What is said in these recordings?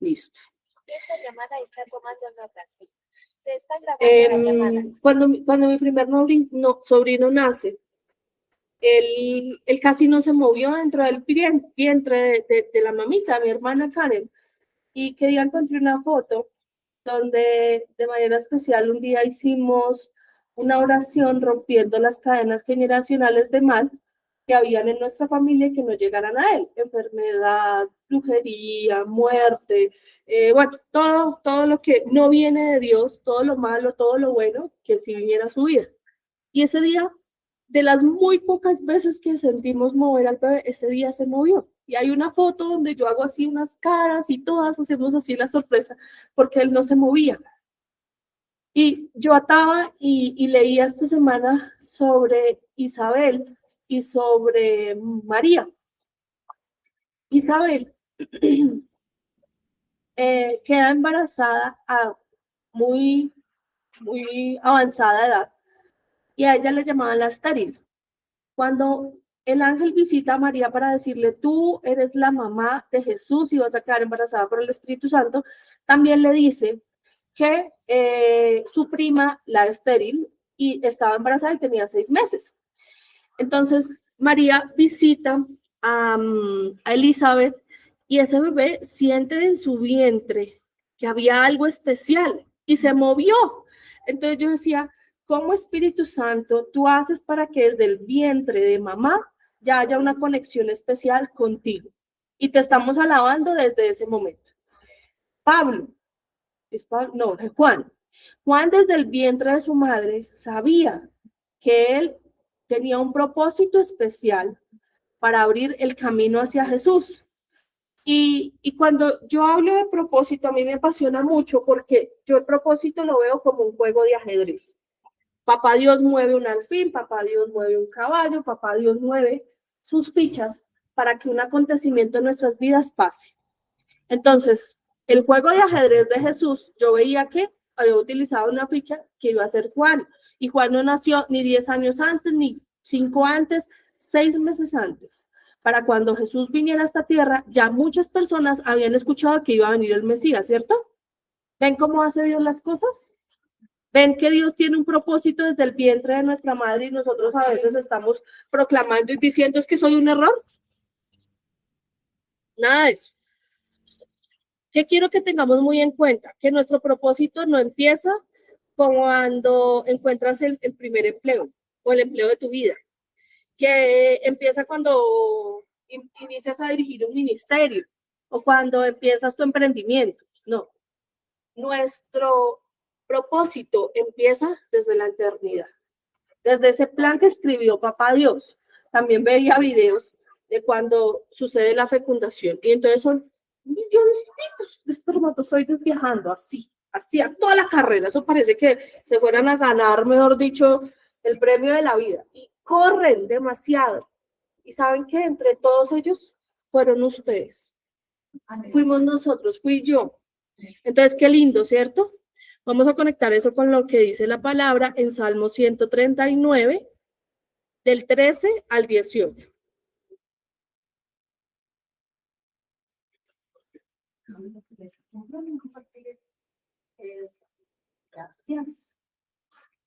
Listo. Esta llamada está tomando nota. Se está grabando la llamada. Cuando mi primer sobrino nace, él casi no se movió dentro del vientre de la mamita, mi hermana Karen. Y que día encontré una foto donde de manera especial un día hicimos una oración rompiendo las cadenas generacionales de mal que habían en nuestra familia y que no llegaran a él. Enfermedad, brujería, muerte, bueno, todo lo que no viene de Dios, todo lo malo, todo lo bueno, que sí viniera a su vida. Y ese día, de las muy pocas veces que sentimos mover al bebé, ese día se movió. Y hay una foto donde yo hago así unas caras y todas hacemos así la sorpresa, porque él no se movía. Y yo ataba y leía esta semana sobre Isabel y sobre María. Isabel queda embarazada a muy avanzada edad y a ella le llamaban la estéril. Cuando el ángel visita a María para decirle, tú eres la mamá de Jesús y vas a quedar embarazada por el Espíritu Santo, también le dice que su prima, la estéril, y estaba embarazada y tenía 6 meses. Entonces, María visita a Elizabeth y ese bebé siente en su vientre que había algo especial y se movió. Entonces yo decía, ¿cómo Espíritu Santo tú haces para que desde el vientre de mamá ya haya una conexión especial contigo? Y te estamos alabando desde ese momento. Juan desde el vientre de su madre sabía que él tenía un propósito especial para abrir el camino hacia Jesús. Y cuando yo hablo de propósito, a mí me apasiona mucho porque yo el propósito lo veo como un juego de ajedrez. Papá Dios mueve un alfil, papá Dios mueve un caballo, papá Dios mueve sus fichas para que un acontecimiento en nuestras vidas pase. Entonces, el juego de ajedrez de Jesús, yo veía que había utilizado una ficha que iba a ser Juan. Y Juan no nació ni 10 años antes, ni 5 antes, 6 meses antes. Para cuando Jesús viniera a esta tierra, ya muchas personas habían escuchado que iba a venir el Mesías, ¿cierto? ¿Ven cómo hace Dios las cosas? ¿Ven que Dios tiene un propósito desde el vientre de nuestra madre y nosotros a veces estamos proclamando y diciendo es que soy un error? Nada de eso. ¿Qué quiero que tengamos muy en cuenta? Que nuestro propósito no empieza cuando encuentras el primer empleo o el empleo de tu vida, que empieza cuando inicias a dirigir un ministerio o cuando empiezas tu emprendimiento. No, nuestro propósito empieza desde la eternidad, desde ese plan que escribió Papá Dios. También veía videos de cuando sucede la fecundación y entonces son millones de espermatozoides viajando así a toda la carrera. Eso parece que se fueran a ganar, mejor dicho, el premio de la vida. Y corren demasiado. Y saben que entre todos ellos fueron ustedes. Fuimos nosotros, fui yo. Entonces, qué lindo, ¿cierto? Vamos a conectar eso con lo que dice la palabra en Salmo 139, del 13 al 18. Gracias.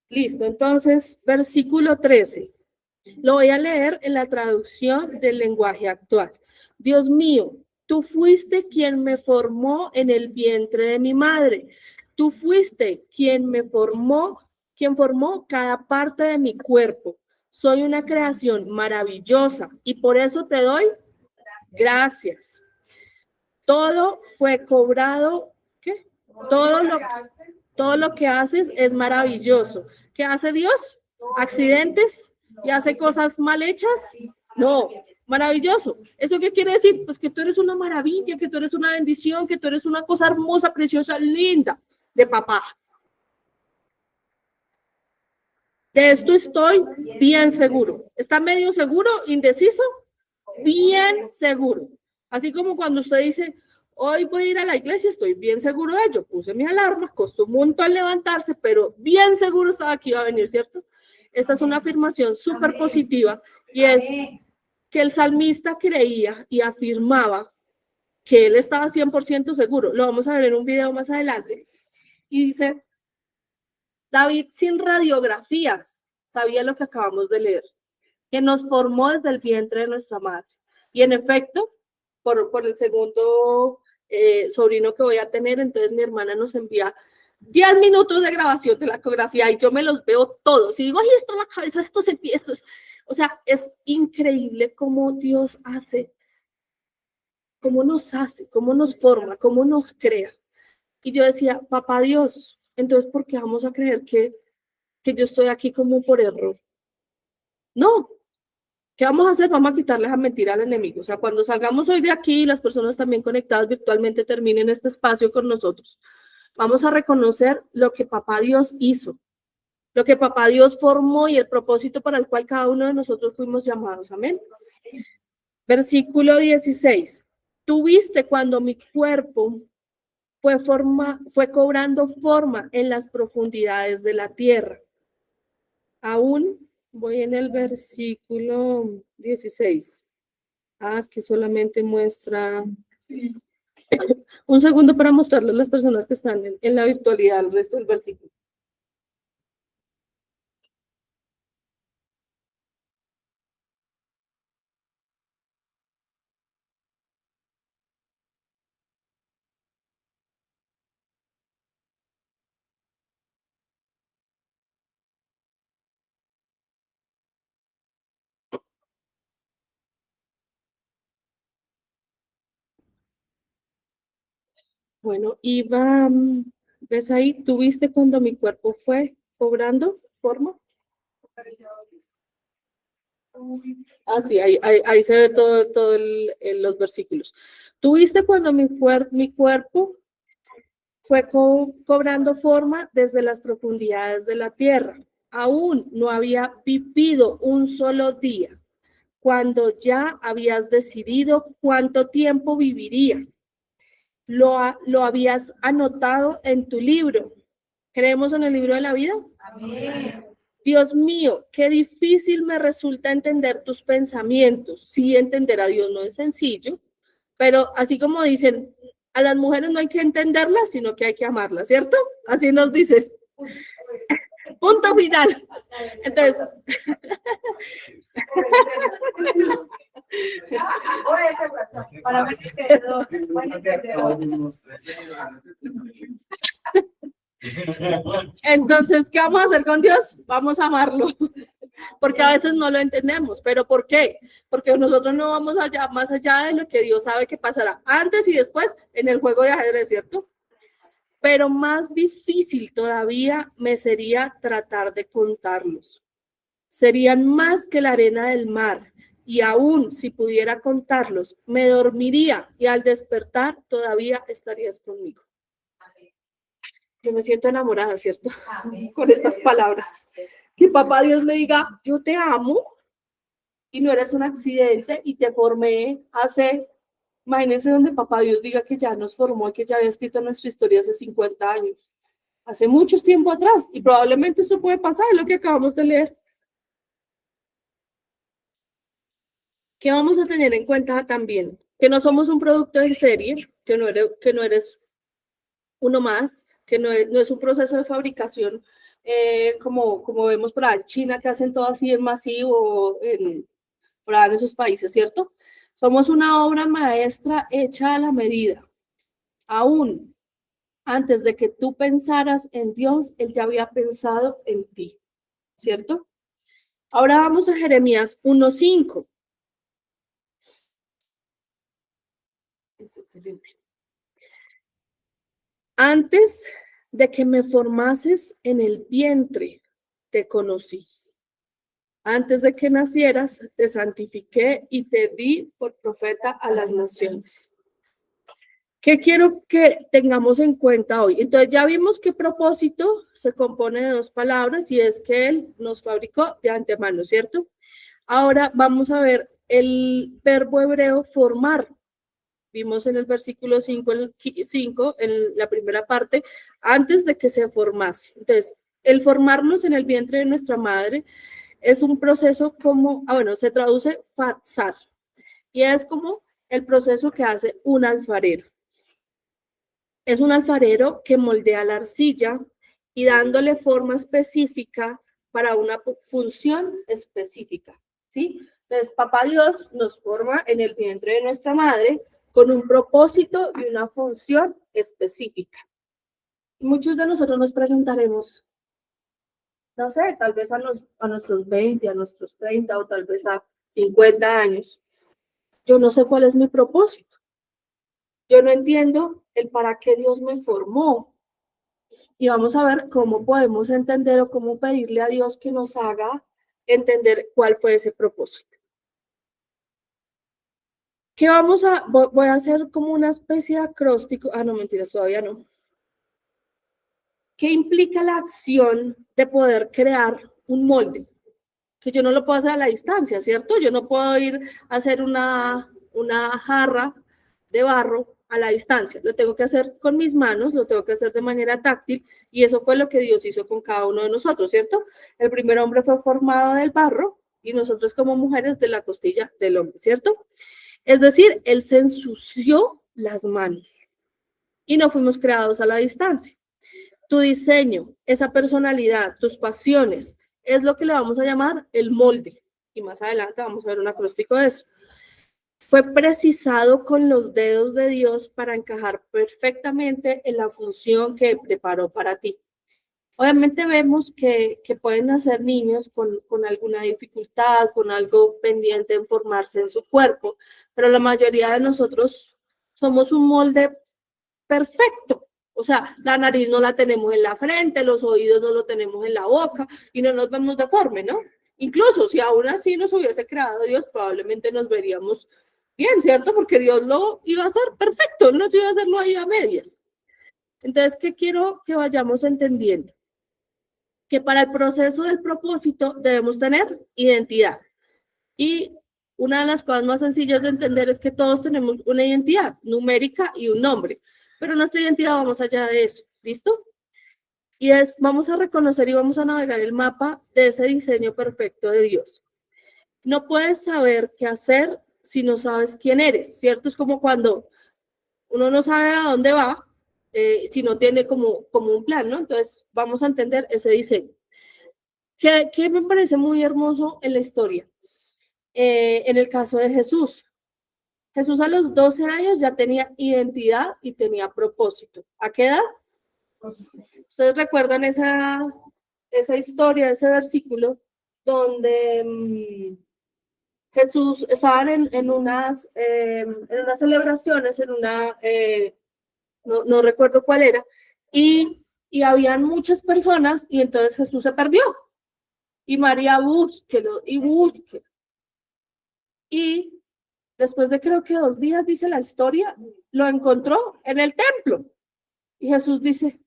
Listo, entonces, versículo 13. Lo voy a leer en la traducción del lenguaje actual. Dios mío, tú fuiste quien me formó en el vientre de mi madre. Tú fuiste quien me formó, quien formó cada parte de mi cuerpo. Soy una creación maravillosa y por eso te doy gracias. Todo fue cobrado, ¿qué? Todo lo que haces es maravilloso. ¿Qué hace Dios? ¿Accidentes? ¿Y hace cosas mal hechas? No, maravilloso. ¿Eso qué quiere decir? Pues que tú eres una maravilla, que tú eres una bendición, que tú eres una cosa hermosa, preciosa, linda de papá. De esto estoy bien seguro. ¿Está medio seguro? ¿Indeciso? Bien seguro. Así como cuando usted dice, hoy voy a ir a la iglesia, estoy bien seguro de ello. Puse mi alarma, costó un montón levantarse, pero bien seguro estaba que iba a venir, ¿cierto? Esta es una afirmación súper positiva y es que el salmista creía y afirmaba que él estaba 100% seguro. Lo vamos a ver en un video más adelante. Y dice, David sin radiografías sabía lo que acabamos de leer, que nos formó desde el vientre de nuestra madre. Y en efecto, por el segundo sobrino que voy a tener, entonces mi hermana nos envía 10 minutos de grabación de la ecografía y yo me los veo todos y digo, ay, esto en la cabeza, esto es. O sea, es increíble cómo Dios hace, cómo nos forma, cómo nos crea. Y yo decía, papá Dios, entonces, ¿por qué vamos a creer que yo estoy aquí como por error? No. ¿Qué vamos a hacer? Vamos a quitarles a mentir al enemigo. O sea, cuando salgamos hoy de aquí, las personas también conectadas virtualmente terminen este espacio con nosotros. Vamos a reconocer lo que papá Dios hizo, lo que papá Dios formó y el propósito para el cual cada uno de nosotros fuimos llamados. Amén. Versículo 16. Tuviste cuando mi cuerpo fue cobrando forma en las profundidades de la tierra. Aún voy en el versículo 16. Es que solamente muestra... Un segundo para mostrarles a las personas que están en la virtualidad el resto del versículo. Bueno, Iba, ¿ves ahí? ¿Tuviste cuando mi cuerpo fue cobrando forma? Sí, ahí se ve todo los versículos. ¿Tuviste cuando mi cuerpo fue cobrando forma desde las profundidades de la tierra? Aún no había vivido un solo día, cuando ya habías decidido cuánto tiempo viviría. Lo habías anotado en tu libro. ¿Creemos en el libro de la vida? Amén. Dios mío, qué difícil me resulta entender tus pensamientos. Sí, entender a Dios no es sencillo, pero así como dicen, a las mujeres no hay que entenderlas, sino que hay que amarlas, ¿cierto? Así nos dicen. Punto final. Entonces, Para ver si quedó. Entonces, ¿qué vamos a hacer con Dios? Vamos a amarlo. Porque a veces no lo entendemos. ¿Pero por qué? Porque nosotros no vamos allá, más allá de lo que Dios sabe que pasará antes y después en el juego de ajedrez, ¿cierto? Pero más difícil todavía me sería tratar de contarlos. Serían más que la arena del mar, y aún si pudiera contarlos, me dormiría y al despertar todavía estarías conmigo. Yo me siento enamorada, ¿cierto? Amén. Con estas palabras. Que papá Dios me diga, yo te amo y no eres un accidente y te formé hace, imagínense donde papá Dios diga que ya nos formó y que ya había escrito nuestra historia hace 50 años, hace mucho tiempo atrás, y probablemente esto puede pasar, es lo que acabamos de leer. ¿Qué vamos a tener en cuenta también? Que no somos un producto de serie, que no eres uno más, que no es un proceso de fabricación como vemos por ahí en China, que hacen todo así en masivo, por ahí en esos países, ¿cierto? Somos una obra maestra hecha a la medida. Aún antes de que tú pensaras en Dios, Él ya había pensado en ti, ¿cierto? Ahora vamos a Jeremías 1:5. Excelente. Antes de que me formases en el vientre, te conocí. Antes de que nacieras, te santifiqué y te di por profeta a las naciones. ¿Qué quiero que tengamos en cuenta hoy? Entonces ya vimos que propósito se compone de dos palabras y es que Él nos fabricó de antemano, ¿cierto? Ahora vamos a ver el verbo hebreo formar. Vimos en el versículo 5, en la primera parte, antes de que se formase. Entonces, el formarnos en el vientre de nuestra madre es un proceso como, se traduce fatzar. Y es como el proceso que hace un alfarero. Es un alfarero que moldea la arcilla y dándole forma específica para una función específica, ¿sí? Entonces, Papá Dios nos forma en el vientre de nuestra madre con un propósito y una función específica. Muchos de nosotros nos preguntaremos, no sé, tal vez a nuestros 20, a nuestros 30 o tal vez a 50 años, yo no sé cuál es mi propósito. Yo no entiendo el para qué Dios me formó. Y vamos a ver cómo podemos entender o cómo pedirle a Dios que nos haga entender cuál fue ese propósito. ¿Qué voy a hacer como una especie de acróstico? No, mentiras, todavía no. ¿Qué implica la acción de poder crear un molde? Que yo no lo puedo hacer a la distancia, ¿cierto? Yo no puedo ir a hacer una jarra de barro a la distancia. Lo tengo que hacer con mis manos, lo tengo que hacer de manera táctil y eso fue lo que Dios hizo con cada uno de nosotros, ¿cierto? El primer hombre fue formado del barro y nosotros como mujeres de la costilla del hombre, ¿cierto? Es decir, Él se ensució las manos y no fuimos creados a la distancia. Tu diseño, esa personalidad, tus pasiones, es lo que le vamos a llamar el molde. Y más adelante vamos a ver un acróstico de eso. Fue precisado con los dedos de Dios para encajar perfectamente en la función que preparó para ti. Obviamente vemos que pueden nacer niños con alguna dificultad, con algo pendiente en formarse en su cuerpo, pero la mayoría de nosotros somos un molde perfecto. O sea, la nariz no la tenemos en la frente, los oídos no lo tenemos en la boca y no nos vemos deforme, ¿no? Incluso si aún así nos hubiese creado Dios, probablemente nos veríamos bien, ¿cierto? Porque Dios lo iba a hacer perfecto, no se iba a hacerlo ahí a medias. Entonces, ¿qué quiero que vayamos entendiendo? Que para el proceso del propósito debemos tener identidad. Y una de las cosas más sencillas de entender es que todos tenemos una identidad numérica y un nombre, pero nuestra identidad va más allá de eso, ¿listo? Y vamos a reconocer y vamos a navegar el mapa de ese diseño perfecto de Dios. No puedes saber qué hacer si no sabes quién eres, ¿cierto? Es como cuando uno no sabe a dónde va, si no tiene como un plan, ¿no? Entonces vamos a entender ese diseño. ¿Qué me parece muy hermoso en la historia? En el caso de Jesús. Jesús a los 12 años ya tenía identidad y tenía propósito. ¿A qué edad? ¿Ustedes recuerdan esa historia, ese versículo donde Jesús estaban en unas celebraciones, no recuerdo cuál era, y habían muchas personas y entonces Jesús se perdió. Y María búsquelo y búsquelo. Y después de creo que 2 días, dice la historia, lo encontró en el templo. Y Jesús dice,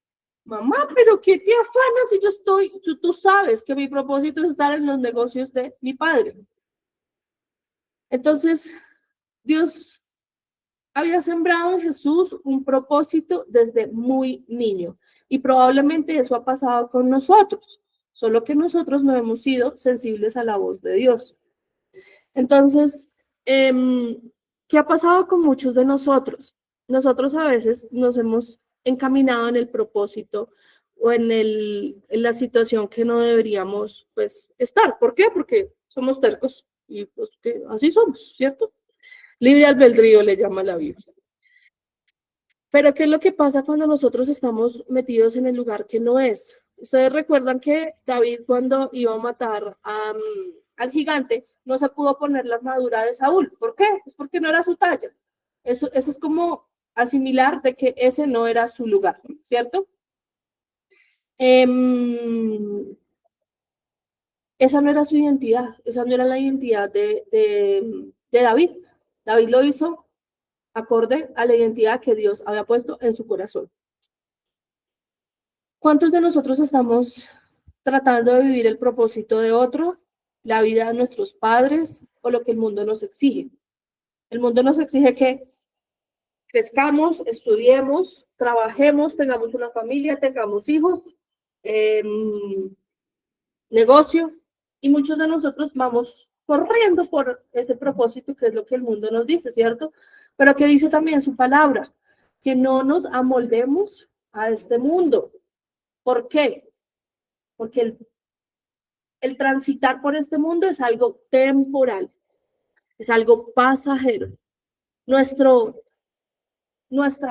mamá, pero ¿qué te afanas si yo estoy? Tú sabes que mi propósito es estar en los negocios de mi padre. Entonces, Dios había sembrado en Jesús un propósito desde muy niño. Y probablemente eso ha pasado con nosotros, solo que nosotros no hemos sido sensibles a la voz de Dios. Entonces, ¿qué ha pasado con muchos de nosotros? Nosotros a veces nos hemos encaminado en el propósito o en la situación que no deberíamos pues estar. ¿Por qué? Porque somos tercos y pues que así somos, ¿cierto? Libre albedrío le llama la Biblia. Pero ¿qué es lo que pasa cuando nosotros estamos metidos en el lugar que no es? Ustedes recuerdan que David cuando iba a matar al gigante no se pudo poner la armadura de Saúl. ¿Por qué? Es porque no era su talla. Eso es como asimilar de que ese no era su lugar, ¿cierto? Esa no era su identidad, esa no era la identidad de David. David lo hizo acorde a la identidad que Dios había puesto en su corazón. ¿Cuántos de nosotros estamos tratando de vivir el propósito de otro, la vida de nuestros padres o lo que el mundo nos exige? El mundo nos exige que crezcamos, estudiemos, trabajemos, tengamos una familia, tengamos hijos, negocio, y muchos de nosotros vamos corriendo por ese propósito que es lo que el mundo nos dice, ¿cierto? Pero que dice también su palabra, que no nos amoldemos a este mundo. ¿Por qué? Porque el transitar por este mundo es algo temporal, es algo pasajero. Nuestra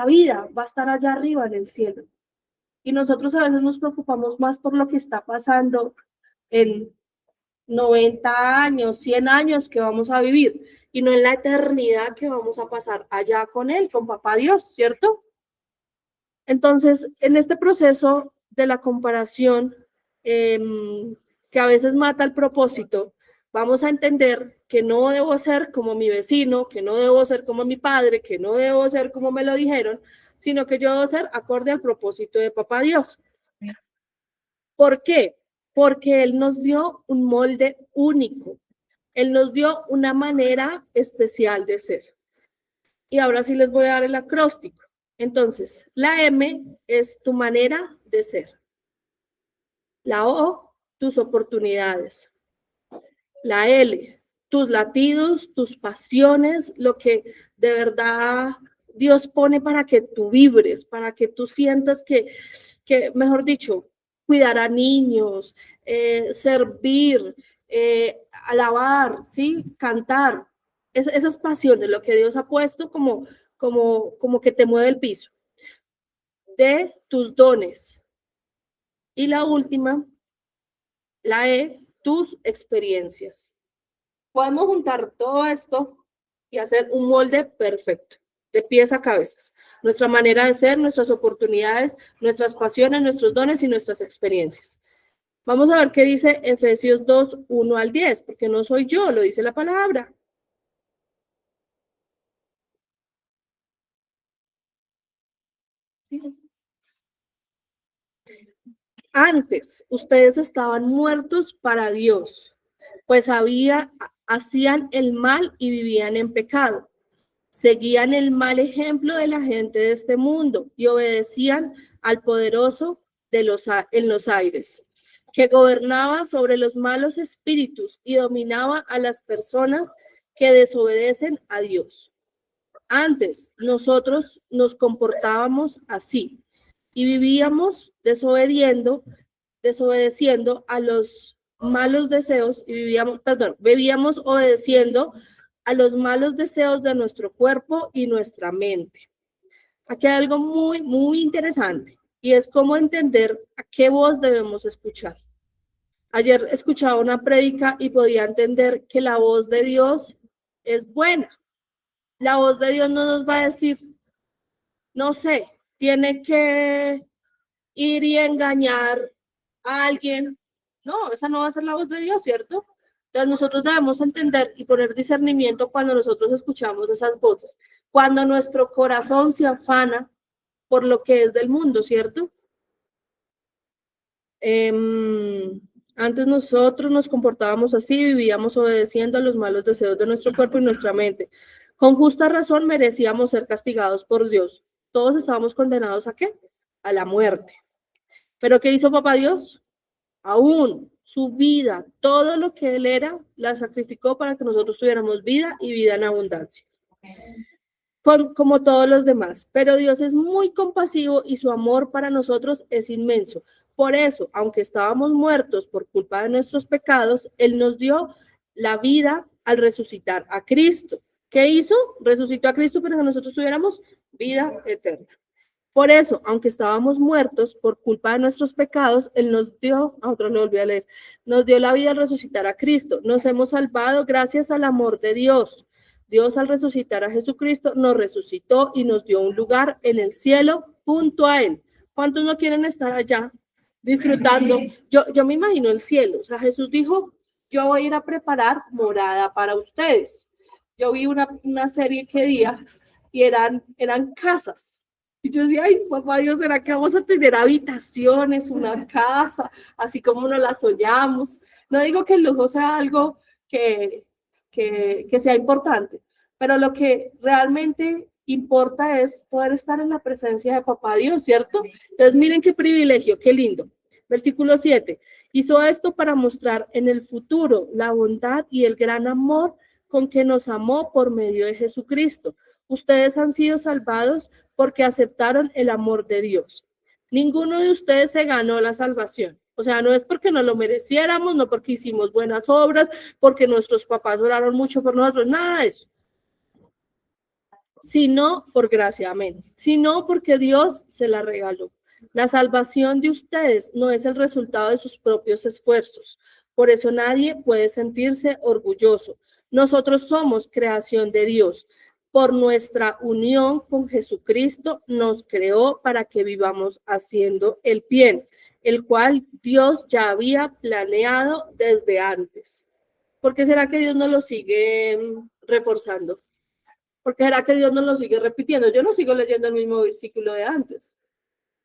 vida va a estar allá arriba en el cielo. Y nosotros a veces nos preocupamos más por lo que está pasando en 90 años, 100 años que vamos a vivir, y no en la eternidad que vamos a pasar allá con Él, con Papá Dios, ¿cierto? Entonces, en este proceso de la comparación, que a veces mata el propósito, vamos a entender que no debo ser como mi vecino, que no debo ser como mi padre, que no debo ser como me lo dijeron, sino que yo debo ser acorde al propósito de Papá Dios. ¿Por qué? Porque Él nos dio un molde único. Él nos dio una manera especial de ser. Y ahora sí les voy a dar el acróstico. Entonces, la M es tu manera de ser. La O, tus oportunidades. La L, tus latidos, tus pasiones, lo que de verdad Dios pone para que tú vibres, para que tú sientas que mejor dicho, cuidar a niños, servir, alabar, ¿sí? Cantar. Esas pasiones, lo que Dios ha puesto como que te mueve el piso. De tus dones. Y la última, la E, tus experiencias. Podemos juntar todo esto y hacer un molde perfecto, de pies a cabezas. Nuestra manera de ser, nuestras oportunidades, nuestras pasiones, nuestros dones y nuestras experiencias. Vamos a ver qué dice Efesios 2, 1 al 10, porque no soy yo, lo dice la palabra. Antes, ustedes estaban muertos para Dios, pues hacían el mal y vivían en pecado. Seguían el mal ejemplo de la gente de este mundo y obedecían al poderoso en los aires, que gobernaba sobre los malos espíritus y dominaba a las personas que desobedecen a Dios. Antes, nosotros nos comportábamos así y vivíamos desobedeciendo a los malos deseos y bebíamos obedeciendo a los malos deseos de nuestro cuerpo y nuestra mente. Aquí hay algo muy, muy interesante y es cómo entender a qué voz debemos escuchar. Ayer escuchaba una prédica y podía entender que la voz de Dios es buena. La voz de Dios no nos va a decir, no sé, tiene que ir y engañar a alguien. No, esa no va a ser la voz de Dios, ¿cierto? Entonces nosotros debemos entender y poner discernimiento cuando nosotros escuchamos esas voces, cuando nuestro corazón se afana por lo que es del mundo, ¿cierto? Antes nosotros nos comportábamos así, vivíamos obedeciendo a los malos deseos de nuestro cuerpo y nuestra mente. Con justa razón merecíamos ser castigados por Dios. Todos estábamos condenados ¿a qué? A la muerte. ¿Pero qué hizo Papá Dios? Aún su vida, todo lo que Él era, la sacrificó para que nosotros tuviéramos vida y vida en abundancia. Como todos los demás. Pero Dios es muy compasivo y su amor para nosotros es inmenso. Por eso, aunque estábamos muertos por culpa de nuestros pecados, Él nos dio la vida al resucitar a Cristo. ¿Qué hizo? Resucitó a Cristo para que nosotros tuviéramos vida eterna. Por eso, aunque estábamos muertos por culpa de nuestros pecados, Él nos dio, a otro le volví a leer, nos dio la vida al resucitar a Cristo. Nos hemos salvado gracias al amor de Dios. Dios al resucitar a Jesucristo nos resucitó y nos dio un lugar en el cielo junto a Él. ¿Cuántos no quieren estar allá disfrutando? Yo me imagino el cielo. O sea, Jesús dijo, yo voy a ir a preparar morada para ustedes. Yo vi una serie que día y eran casas. Y yo decía, ay, Papá Dios, ¿será que vamos a tener habitaciones, una casa, así como nos la soñamos? No digo que el lujo sea algo que sea importante, pero lo que realmente importa es poder estar en la presencia de Papá Dios, ¿cierto? Entonces, miren qué privilegio, qué lindo. Versículo 7. Hizo esto para mostrar en el futuro la bondad y el gran amor con que nos amó por medio de Jesucristo. Ustedes han sido salvados porque aceptaron el amor de Dios. Ninguno de ustedes se ganó la salvación. O sea, no es porque no lo mereciéramos, no porque hicimos buenas obras, porque nuestros papás oraron mucho por nosotros, nada de eso. Sino por gracia, amén. Sino porque Dios se la regaló. La salvación de ustedes no es el resultado de sus propios esfuerzos. Por eso nadie puede sentirse orgulloso. Nosotros somos creación de Dios. Por nuestra unión con Jesucristo nos creó para que vivamos haciendo el bien, el cual Dios ya había planeado desde antes. ¿Por qué será que Dios no lo sigue reforzando? ¿Por qué será que Dios nos lo sigue repitiendo? Yo no sigo leyendo el mismo versículo de antes.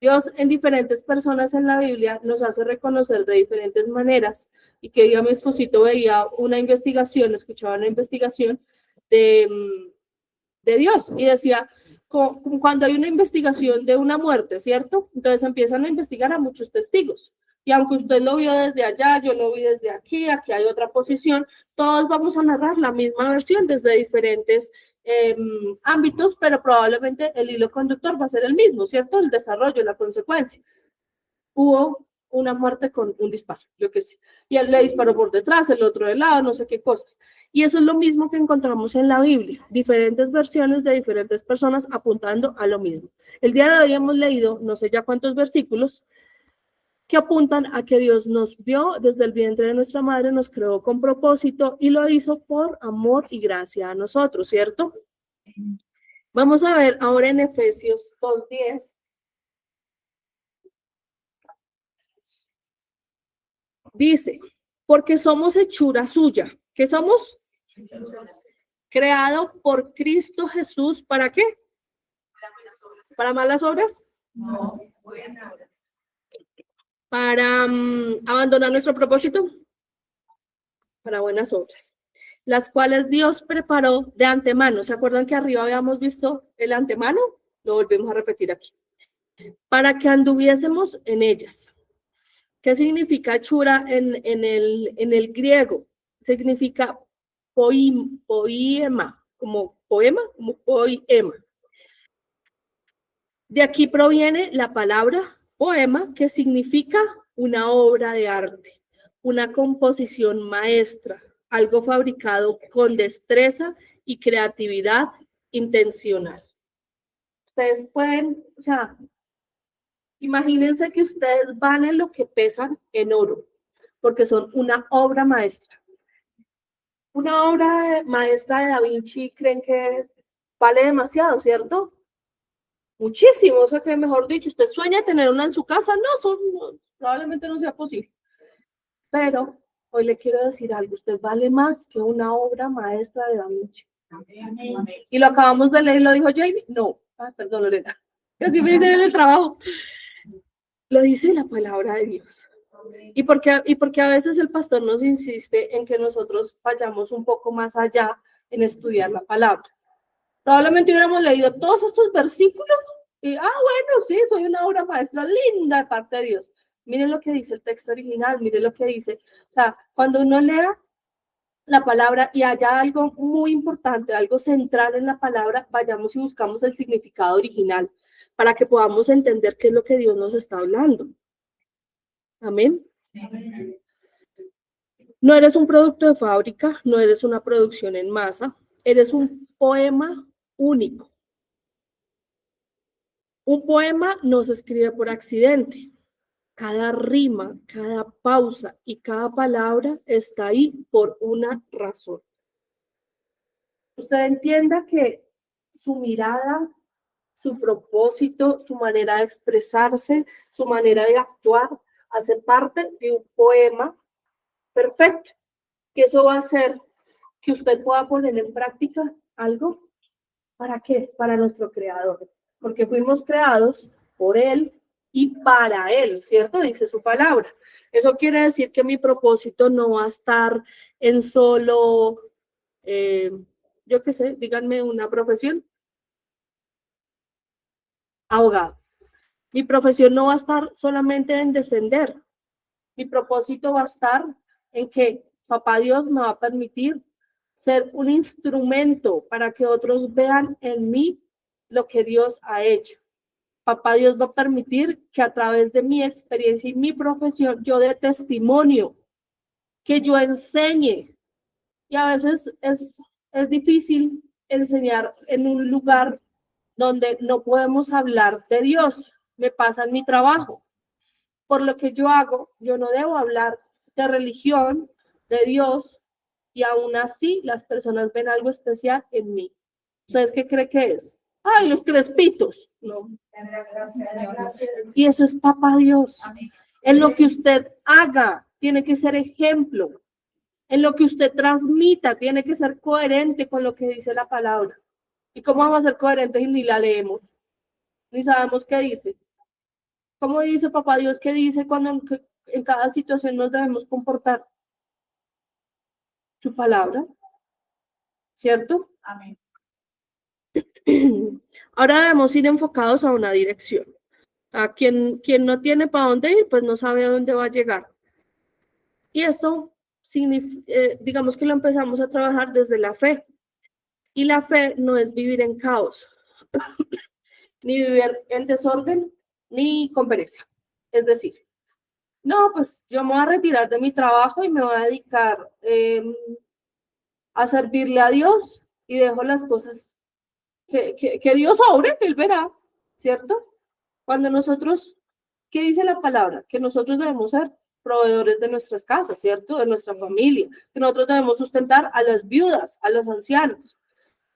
Dios en diferentes personas en la Biblia nos hace reconocer de diferentes maneras. Y que día mi esposito veía una investigación, escuchaba una investigación de Dios y decía, cuando hay una investigación de una muerte, ¿cierto? Entonces empiezan a investigar a muchos testigos. Y aunque usted lo vio desde allá, yo lo vi desde aquí hay otra posición, todos vamos a narrar la misma versión desde diferentes ámbitos, pero probablemente el hilo conductor va a ser el mismo, ¿cierto? El desarrollo, la consecuencia. Hubo una muerte con un disparo, yo qué sé. Y él le disparó por detrás, el otro de lado, no sé qué cosas. Y eso es lo mismo que encontramos en la Biblia, diferentes versiones de diferentes personas apuntando a lo mismo. El día de hoy hemos leído, no sé ya cuántos versículos, que apuntan a que Dios nos vio desde el vientre de nuestra madre, nos creó con propósito y lo hizo por amor y gracia a nosotros, ¿cierto? Vamos a ver ahora en Efesios 2:10. Dice, porque somos hechura suya. ¿Qué somos? Creado por Cristo Jesús, ¿para qué? ¿Para malas obras? No, buenas obras. Para abandonar nuestro propósito, para buenas obras, las cuales Dios preparó de antemano. ¿Se acuerdan que arriba habíamos visto el antemano? Lo volvemos a repetir aquí. Para que anduviésemos en ellas. ¿Qué significa hechura en el griego? Significa poema, como poema, como poema. De aquí proviene la palabra poema, que significa una obra de arte, una composición maestra, algo fabricado con destreza y creatividad intencional. Ustedes pueden, o sea, imagínense que ustedes valen lo que pesan en oro, porque son una obra maestra. Una obra maestra de Da Vinci, ¿creen que vale demasiado, cierto? Muchísimo, o sea que mejor dicho, usted sueña tener una en su casa, no, probablemente no sea posible. Pero hoy le quiero decir algo, usted vale más que una obra maestra de Da Vinci. Y lo acabamos de leer, lo dijo Jamie, no, perdón Lorena, así me dicen en el trabajo. Lo dice la palabra de Dios. Y porque a veces el pastor nos insiste en que nosotros vayamos un poco más allá en estudiar la palabra. Probablemente hubiéramos leído todos estos versículos y, bueno, sí, soy una obra maestra linda de parte de Dios. Miren lo que dice el texto original, miren lo que dice. O sea, cuando uno lea la palabra y haya algo muy importante, algo central en la palabra, vayamos y buscamos el significado original para que podamos entender qué es lo que Dios nos está hablando. Amén. No eres un producto de fábrica, no eres una producción en masa, eres un poema único. Un poema no se escribe por accidente. Cada rima, cada pausa y cada palabra está ahí por una razón. Usted entienda que su mirada, su propósito, su manera de expresarse, su manera de actuar, hace parte de un poema perfecto. Que eso va a hacer que usted pueda poner en práctica algo. ¿Para qué? Para nuestro Creador. Porque fuimos creados por Él y para Él, ¿cierto? Dice su palabra. Eso quiere decir que mi propósito no va a estar en solo, yo qué sé, díganme una profesión. Abogado. Mi profesión no va a estar solamente en defender Mi propósito va a estar en que Papá Dios me va a permitir ser un instrumento para que otros vean en mí lo que Dios ha hecho. Papá Dios va a permitir que a través de mi experiencia y mi profesión yo dé testimonio, que yo enseñe. Y a veces es difícil enseñar en un lugar donde no podemos hablar de Dios. Me pasa en mi trabajo. Por lo que yo hago, yo no debo hablar de religión, de Dios, y aún así las personas ven algo especial en mí. ¿Ustedes qué creen que es? ¡Ay, los crespitos! No. Y eso es Papá Dios. En lo que usted haga, tiene que ser ejemplo. En lo que usted transmita, tiene que ser coherente con lo que dice la palabra. ¿Y cómo vamos a ser coherentes y ni la leemos? Ni sabemos qué dice. ¿Cómo dice Papá Dios? ¿Qué dice cuando en cada situación nos debemos comportar? Su palabra. ¿Cierto? Amén. Ahora debemos ir enfocados a una dirección. A quien no tiene para dónde ir, pues no sabe a dónde va a llegar. Y esto, digamos que lo empezamos a trabajar desde la fe. Y la fe no es vivir en caos, ni vivir en desorden, ni con pereza. Es decir, no, pues yo me voy a retirar de mi trabajo y me voy a dedicar a servirle a Dios y dejo las cosas que Dios obre, Él verá, ¿cierto? Cuando nosotros, ¿qué dice la palabra? Que nosotros debemos ser proveedores de nuestras casas, ¿cierto? De nuestra familia, que nosotros debemos sustentar a las viudas, a los ancianos.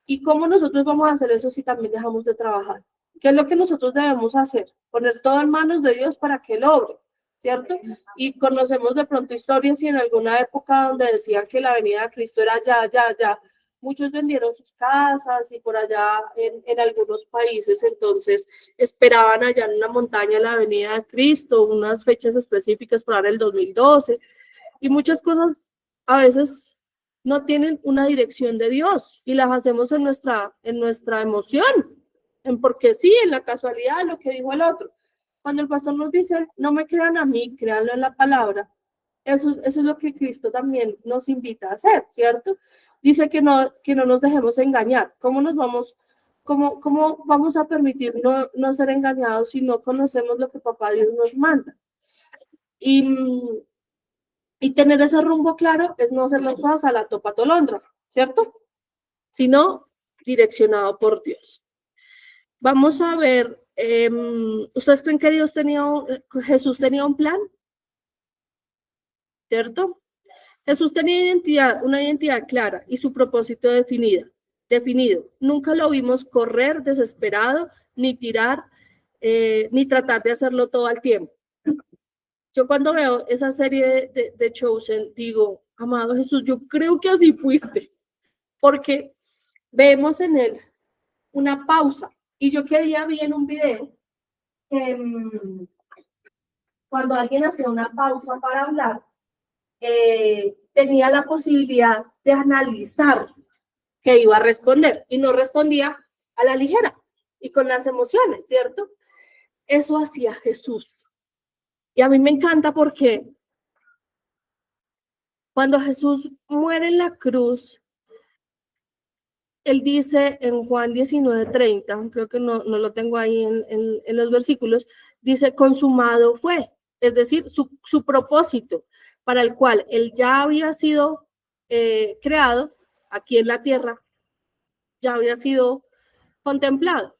¿Y cómo nosotros vamos a hacer eso si también dejamos de trabajar? ¿Qué es lo que nosotros debemos hacer? Poner todo en manos de Dios para que Él obre, ¿cierto? Y conocemos de pronto historias y en alguna época donde decían que la venida de Cristo era ya. Muchos vendieron sus casas y por allá en algunos países entonces esperaban allá en una montaña la venida de Cristo, unas fechas específicas para el 2012 y muchas cosas a veces no tienen una dirección de Dios y las hacemos en nuestra emoción, en porque sí, en la casualidad, lo que dijo el otro. Cuando el pastor nos dice, no me crean a mí, créanlo en la palabra, eso es lo que Cristo también nos invita a hacer, ¿cierto? Dice que no nos dejemos engañar. ¿Cómo vamos a permitir no ser engañados si no conocemos lo que Papá Dios nos manda? Y tener ese rumbo claro es no hacer las cosas a la topa tolondra, ¿cierto? Sino direccionado por Dios. Vamos a ver, ¿ustedes creen que Jesús tenía un plan? ¿Cierto? Jesús tenía una identidad clara y su propósito definido. Nunca lo vimos correr desesperado, ni tirar, ni tratar de hacerlo todo al tiempo. Yo cuando veo esa serie de Chosen, digo, amado Jesús, yo creo que así fuiste, porque vemos en él una pausa. Y yo que día vi en un video, cuando alguien hacía una pausa para hablar, tenía la posibilidad de analizar qué iba a responder y no respondía a la ligera y con las emociones, ¿cierto? Eso hacía Jesús. Y a mí me encanta porque cuando Jesús muere en la cruz, él dice en Juan 19:30, creo que no lo tengo ahí en los versículos, dice, consumado fue, es decir, su propósito para el cual él ya había sido creado aquí en la tierra, ya había sido contemplado.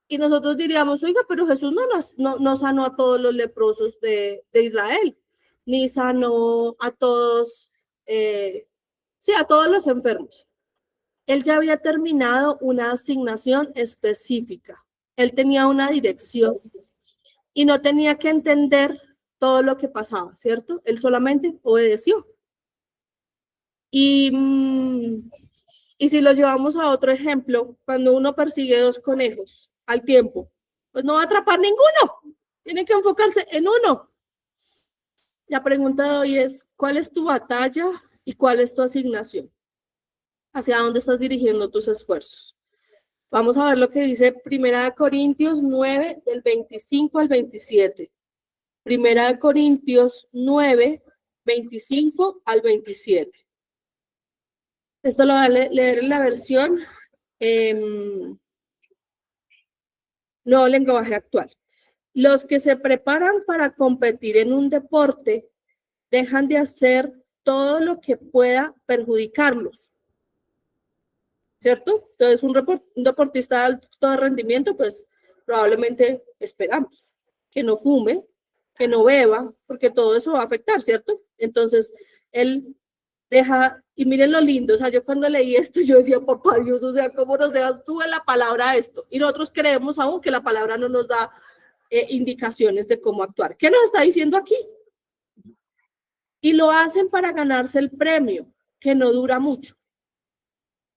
Y nosotros diríamos, oiga, pero Jesús no sanó a todos los leprosos de Israel, ni sanó a todos, a todos los enfermos. Él ya había terminado una asignación específica. Él tenía una dirección y no tenía que entender todo lo que pasaba, ¿cierto? Él solamente obedeció. Y si lo llevamos a otro ejemplo, cuando uno persigue 2 conejos al tiempo, pues no va a atrapar ninguno. Tiene que enfocarse en uno. La pregunta de hoy es, ¿cuál es tu batalla y cuál es tu asignación? ¿Hacia dónde estás dirigiendo tus esfuerzos? Vamos a ver lo que dice 1 Corintios 9, del 25 al 27. Primera de Corintios 9, 25 al 27. Esto lo voy a leer en la versión nuevo lenguaje actual. Los que se preparan para competir en un deporte dejan de hacer todo lo que pueda perjudicarlos, ¿cierto? Entonces, un deportista de alto rendimiento, pues probablemente esperamos que no fume, que no beba, porque todo eso va a afectar, ¿cierto? Entonces, él deja, y miren lo lindo, o sea, yo cuando leí esto, yo decía, papá Dios, o sea, ¿cómo nos dejas tú en la palabra esto? Y nosotros creemos aún que la palabra no nos da indicaciones de cómo actuar. ¿Qué nos está diciendo aquí? Y lo hacen para ganarse el premio, que no dura mucho.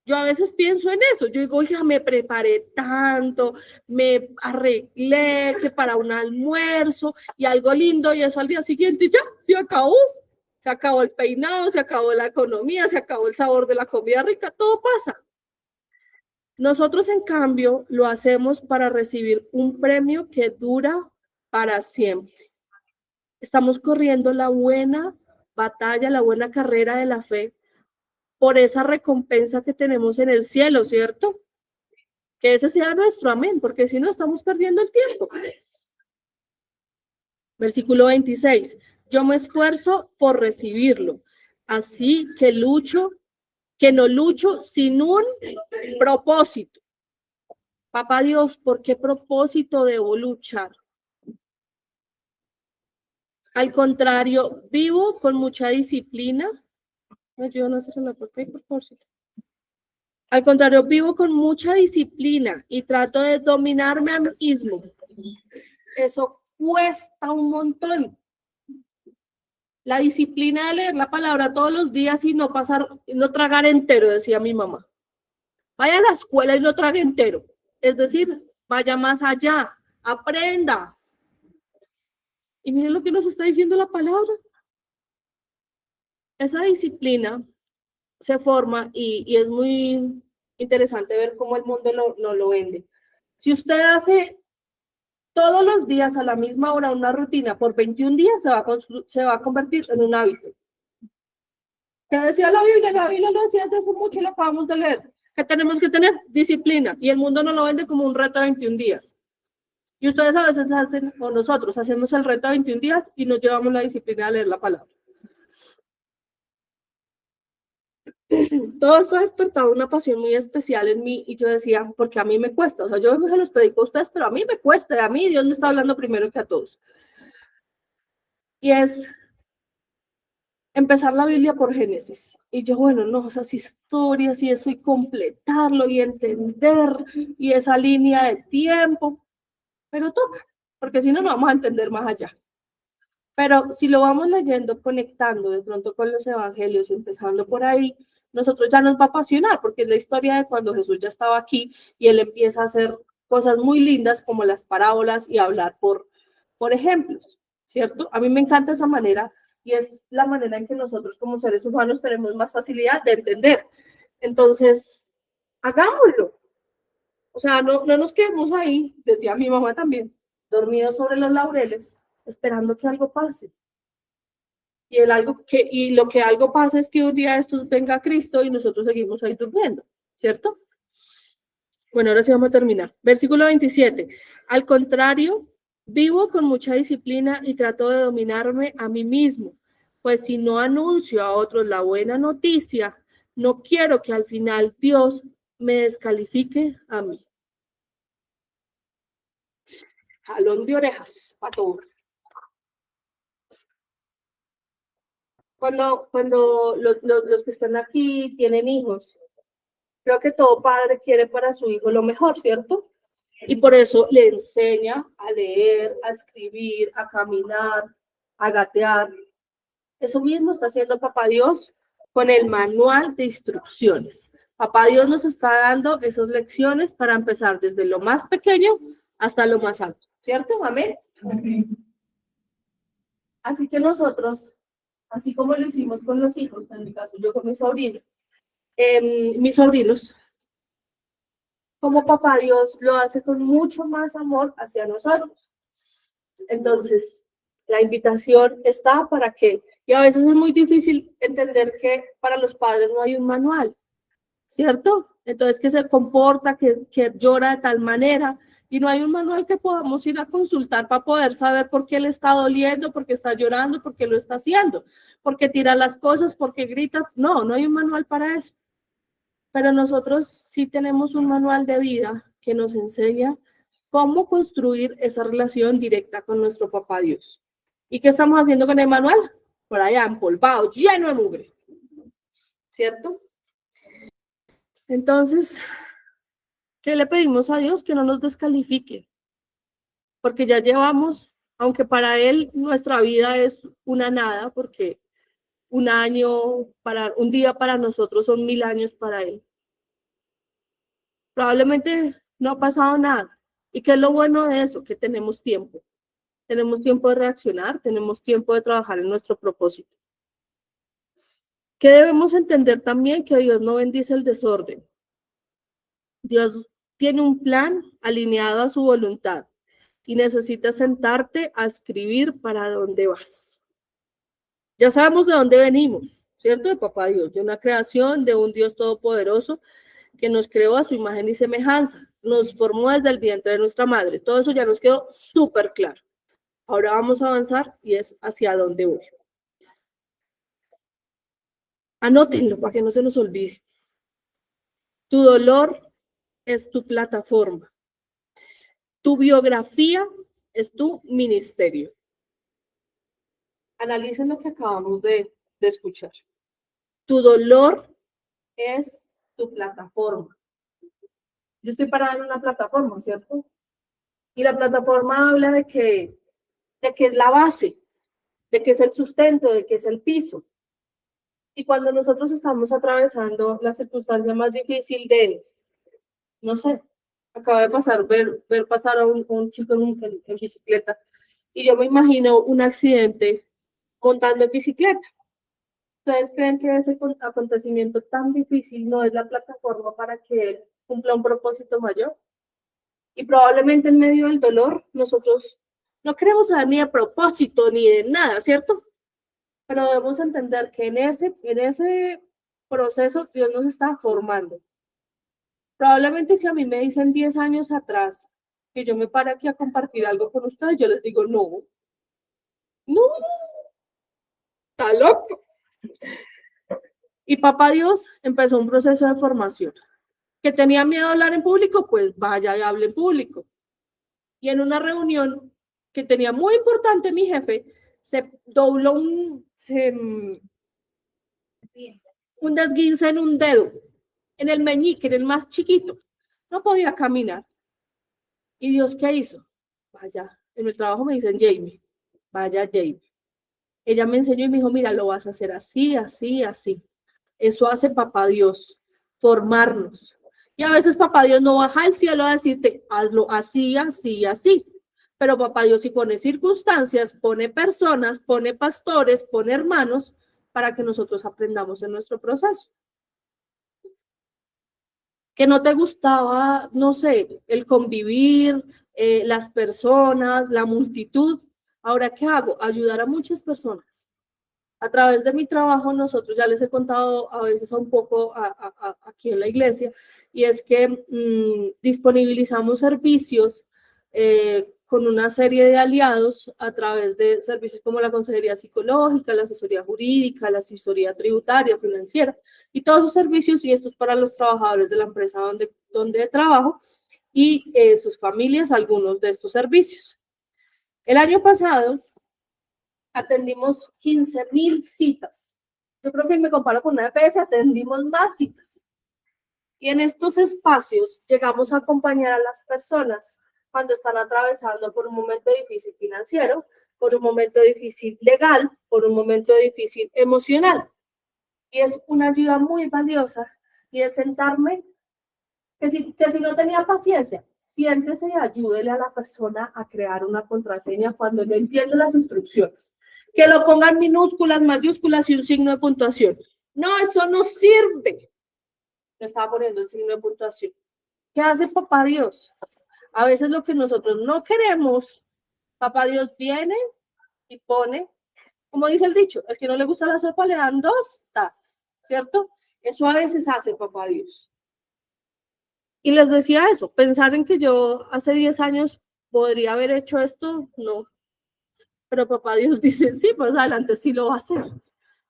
Yo a veces pienso en eso, yo digo, oiga, me preparé tanto, me arreglé que para un almuerzo y algo lindo y eso al día siguiente ya, se acabó el peinado, se acabó la economía, se acabó el sabor de la comida rica, todo pasa. Nosotros, en cambio, lo hacemos para recibir un premio que dura para siempre. Estamos corriendo la buena batalla, la buena carrera de la fe por esa recompensa que tenemos en el cielo, ¿cierto? Que ese sea nuestro amén, porque si no estamos perdiendo el tiempo. Versículo 26. Yo me esfuerzo por recibirlo, así que no lucho sin un propósito. Papá Dios, ¿por qué propósito debo luchar? Al contrario, vivo con mucha disciplina. ¿Me ayudan a hacer la puerta ahí, por favor? Al contrario, vivo con mucha disciplina y trato de dominarme a mí mismo. Eso cuesta un montón. La disciplina de leer la palabra todos los días y no tragar entero, decía mi mamá. Vaya a la escuela y no trague entero. Es decir, vaya más allá, aprenda. Y miren lo que nos está diciendo la palabra. Esa disciplina se forma y es muy interesante ver cómo el mundo no lo vende. Si usted hace todos los días a la misma hora una rutina por 21 días, se va a convertir en un hábito. ¿Qué decía la Biblia? La Biblia lo decía desde hace mucho y lo acabamos de leer. Que tenemos que tener disciplina y el mundo no lo vende como un reto de 21 días. Y ustedes a veces hacen, o nosotros hacemos el reto de 21 días y nos llevamos la disciplina de leer la palabra. Todo esto ha despertado una pasión muy especial en mí y yo decía, porque a mí me cuesta, o sea, yo no se los predico a ustedes, pero a mí me cuesta, y a mí Dios me está hablando primero que a todos. Y es empezar la Biblia por Génesis. Y yo, bueno, no, esas historias y eso y completarlo y entender y esa línea de tiempo, pero toca, porque si no, no vamos a entender más allá. Pero si lo vamos leyendo, conectando de pronto con los evangelios y empezando por ahí, nosotros ya nos va a apasionar, porque es la historia de cuando Jesús ya estaba aquí y él empieza a hacer cosas muy lindas como las parábolas y hablar por ejemplos, ¿cierto? A mí me encanta esa manera y es la manera en que nosotros como seres humanos tenemos más facilidad de entender. Entonces, hagámoslo. O sea, no nos quedemos ahí, decía mi mamá también, dormidos sobre los laureles, esperando que algo pase. Y lo que algo pasa es que un día esto venga Cristo y nosotros seguimos ahí durmiendo, ¿cierto? Bueno, ahora sí vamos a terminar. Versículo 27. Al contrario, vivo con mucha disciplina y trato de dominarme a mí mismo, pues si no anuncio a otros la buena noticia, no quiero que al final Dios me descalifique a mí. Jalón de orejas para todos. Cuando los que están aquí tienen hijos, creo que todo padre quiere para su hijo lo mejor, ¿cierto? Y por eso le enseña a leer, a escribir, a caminar, a gatear. Eso mismo está haciendo Papá Dios con el manual de instrucciones. Papá Dios nos está dando esas lecciones para empezar desde lo más pequeño hasta lo más alto, ¿cierto? Amén. Así que nosotros, así como lo hicimos con los hijos, en mi caso yo con mis sobrinos, como Papá Dios lo hace con mucho más amor hacia nosotros. Entonces, La invitación está para que, y a veces es muy difícil entender que para los padres no hay un manual, ¿cierto? Entonces, que se comporta, que llora de tal manera, y no hay un manual que podamos ir a consultar para poder saber por qué le está doliendo, por qué está llorando, por qué lo está haciendo, por qué tira las cosas, por qué grita. No, no hay un manual para eso. Pero nosotros sí tenemos un manual de vida que nos enseña cómo construir esa relación directa con nuestro papá Dios. ¿Y qué estamos haciendo con el manual? Por allá, empolvado, lleno de mugre. ¿Cierto? Entonces, ¿qué le pedimos a Dios? Que no nos descalifique. Porque ya llevamos, aunque para Él nuestra vida es una nada, porque un año, un día para nosotros son 1000 años para Él. Probablemente no ha pasado nada. ¿Y qué es lo bueno de eso? Que tenemos tiempo. Tenemos tiempo de reaccionar, tenemos tiempo de trabajar en nuestro propósito. ¿Qué debemos entender también? Que Dios no bendice el desorden. Dios tiene un plan alineado a su voluntad y necesitas sentarte a escribir para dónde vas. Ya sabemos de dónde venimos, ¿cierto? De Papá Dios, de una creación, de un Dios todopoderoso que nos creó a su imagen y semejanza, nos formó desde el vientre de nuestra madre. Todo eso ya nos quedó súper claro. Ahora vamos a avanzar y es hacia dónde voy. Anótenlo para que no se nos olvide. Tu dolor es tu plataforma. Tu biografía es tu ministerio. Analicen lo que acabamos de escuchar. Tu dolor es tu plataforma. Yo estoy parada en una plataforma, ¿cierto? Y la plataforma habla de que es la base, de que es el sustento, de que es el piso. Y cuando nosotros estamos atravesando la circunstancia más difícil de, no sé, acaba de pasar, ver pasar a un chico en bicicleta, y yo me imagino un accidente montando en bicicleta. ¿Ustedes creen que ese acontecimiento tan difícil no es la plataforma para que él cumpla un propósito mayor? Y probablemente en medio del dolor nosotros no queremos saber ni de propósito ni de nada, ¿cierto? Pero debemos entender que en ese proceso Dios nos está formando. Probablemente si a mí me dicen 10 años atrás que yo me pare aquí a compartir algo con ustedes, yo les digo, no, está loco. Y Papá Dios empezó un proceso de formación. ¿Que tenía miedo a hablar en público? Pues vaya y hable en público. Y en una reunión que tenía muy importante mi jefe, se dobló un desguince en un dedo, en el meñique, en el más chiquito. No podía caminar. ¿Y Dios qué hizo? Vaya, en el trabajo me dicen Jamie, vaya Jamie. Ella me enseñó y me dijo, mira, lo vas a hacer así, así, así. Eso hace Papá Dios, formarnos. Y a veces Papá Dios no baja al cielo a decirte, hazlo así, así, así. Pero Papá Dios sí pone circunstancias, pone personas, pone pastores, pone hermanos para que nosotros aprendamos en nuestro proceso. Que no te gustaba, no sé, el convivir, las personas, la multitud. Ahora, ¿qué hago? Ayudar a muchas personas. A través de mi trabajo, nosotros ya les he contado a veces un poco aquí en la iglesia, y es que disponibilizamos servicios con una serie de aliados a través de servicios como la consejería psicológica, la asesoría jurídica, la asesoría tributaria, financiera, y todos esos servicios, y esto es para los trabajadores de la empresa donde trabajo y sus familias, algunos de estos servicios. El año pasado atendimos 15,000 citas. Yo creo que me comparo con una EPS, atendimos más citas. Y en estos espacios llegamos a acompañar a las personas cuando están atravesando por un momento difícil financiero, por un momento difícil legal, por un momento difícil emocional. Y es una ayuda muy valiosa, y es sentarme, que si no tenía paciencia, siéntese y ayúdele a la persona a crear una contraseña cuando no entiende las instrucciones. Que lo pongan minúsculas, mayúsculas y un signo de puntuación. No, eso no sirve. No estaba poniendo el signo de puntuación. ¿Qué hace Papá Dios? A veces lo que nosotros no queremos, Papá Dios viene y pone, como dice el dicho, al que no le gusta la sopa le dan 2 tazas, ¿cierto? Eso a veces hace papá Dios. Y les decía eso, pensar en que yo hace 10 años podría haber hecho esto, no. Pero papá Dios dice, sí, pues adelante sí lo va a hacer.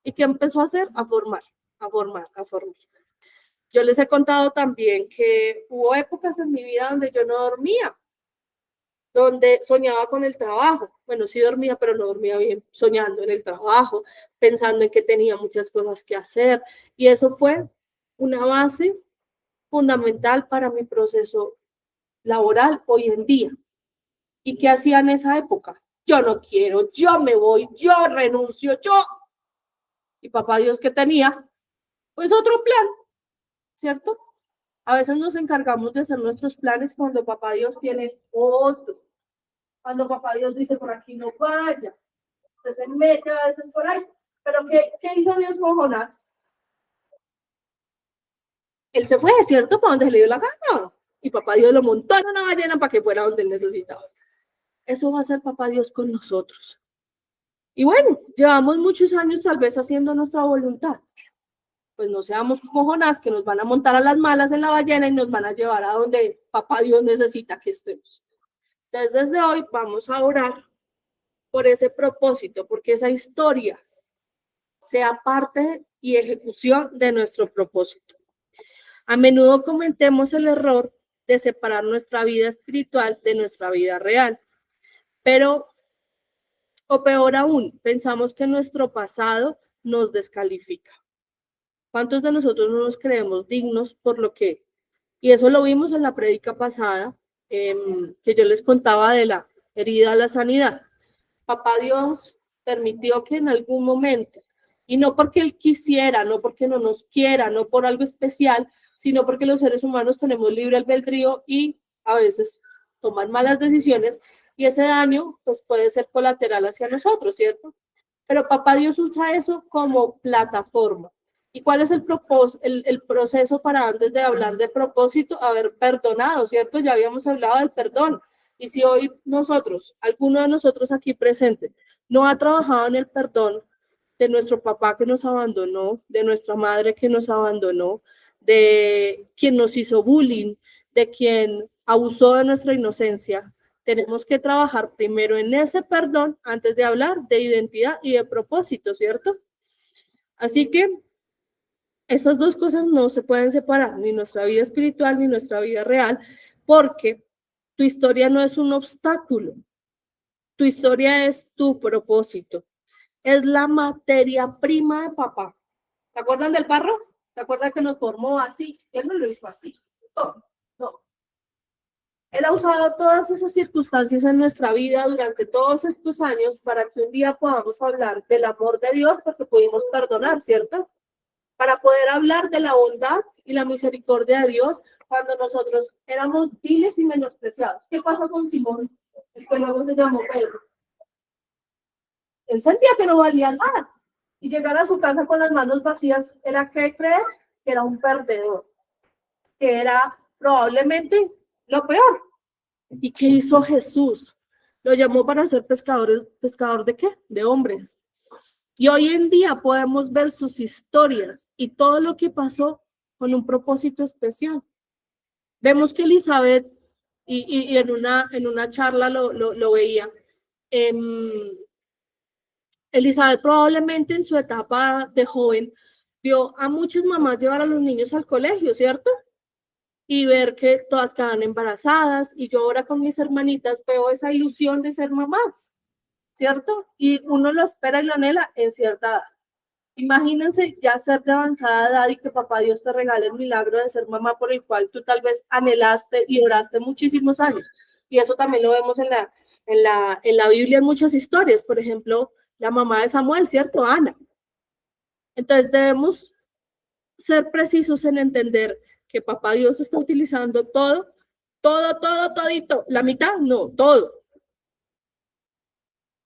¿Y qué empezó a hacer? A formar, a formar, a formar. Yo les he contado también que hubo épocas en mi vida donde yo no dormía, donde soñaba con el trabajo. Bueno, sí dormía, pero no dormía bien, soñando en el trabajo, pensando en que tenía muchas cosas que hacer. Y eso fue una base fundamental para mi proceso laboral hoy en día. ¿Y qué hacía en esa época? Yo no quiero, yo me voy, yo renuncio, yo. Y papá Dios, ¿qué tenía? Pues otro plan, ¿cierto? A veces nos encargamos de hacer nuestros planes cuando papá Dios tiene otros. Cuando papá Dios dice, por aquí no vaya. Usted se mete a veces por ahí. Pero ¿qué hizo Dios con Jonás? Él se fue, ¿cierto? Para donde le dio la gana. Y papá Dios lo montó en una ballena para que fuera donde él necesitaba. Eso va a hacer papá Dios con nosotros. Y bueno, llevamos muchos años tal vez haciendo nuestra voluntad. Pues no seamos como Jonás, que nos van a montar a las malas en la ballena y nos van a llevar a donde papá Dios necesita que estemos. Entonces, desde hoy vamos a orar por ese propósito, porque esa historia sea parte y ejecución de nuestro propósito. A menudo cometemos el error de separar nuestra vida espiritual de nuestra vida real, pero, o peor aún, pensamos que nuestro pasado nos descalifica. ¿Cuántos de nosotros no nos creemos dignos por lo que? Y eso lo vimos en la prédica pasada, que yo les contaba de la herida a la sanidad. Papá Dios permitió que en algún momento, y no porque Él quisiera, no porque no nos quiera, no por algo especial, sino porque los seres humanos tenemos libre albedrío y a veces toman malas decisiones y ese daño pues puede ser colateral hacia nosotros, ¿cierto? Pero papá Dios usa eso como plataforma. ¿Y cuál es el proceso para antes de hablar de propósito? Haber perdonado, ¿cierto? Ya habíamos hablado del perdón. Y si hoy nosotros, alguno de nosotros aquí presente, no ha trabajado en el perdón de nuestro papá que nos abandonó, de nuestra madre que nos abandonó, de quien nos hizo bullying, de quien abusó de nuestra inocencia, tenemos que trabajar primero en ese perdón antes de hablar de identidad y de propósito, ¿cierto? Así que estas dos cosas no se pueden separar, ni nuestra vida espiritual ni nuestra vida real, porque tu historia no es un obstáculo, tu historia es tu propósito, es la materia prima de papá. ¿Se acuerdan del parro? ¿Se acuerdan que nos formó así? Él no lo hizo así. No, no. Él ha usado todas esas circunstancias en nuestra vida durante todos estos años para que un día podamos hablar del amor de Dios porque pudimos perdonar, ¿cierto? Para poder hablar de la bondad y la misericordia de Dios cuando nosotros éramos viles y menospreciados. ¿Qué pasó con Simón? El que luego se llamó Pedro. Él sentía que no valía nada. Y llegar a su casa con las manos vacías era que creer que era un perdedor, que era probablemente lo peor. ¿Y qué hizo Jesús? Lo llamó para ser pescador ¿de qué? De hombres. Y hoy en día podemos ver sus historias y todo lo que pasó con un propósito especial. Vemos que Elizabeth, y en una charla lo veía, Elizabeth probablemente en su etapa de joven vio a muchas mamás llevar a los niños al colegio, ¿cierto? Y ver que todas quedan embarazadas y yo ahora con mis hermanitas veo esa ilusión de ser mamás, ¿cierto? Y uno lo espera y lo anhela en cierta edad. Imagínense ya ser de avanzada edad y que papá Dios te regale el milagro de ser mamá por el cual tú tal vez anhelaste y oraste muchísimos años. Y eso también lo vemos en la Biblia en muchas historias. Por ejemplo, la mamá de Samuel, ¿cierto? Ana. Entonces debemos ser precisos en entender que papá Dios está utilizando todito. La mitad, no, todo.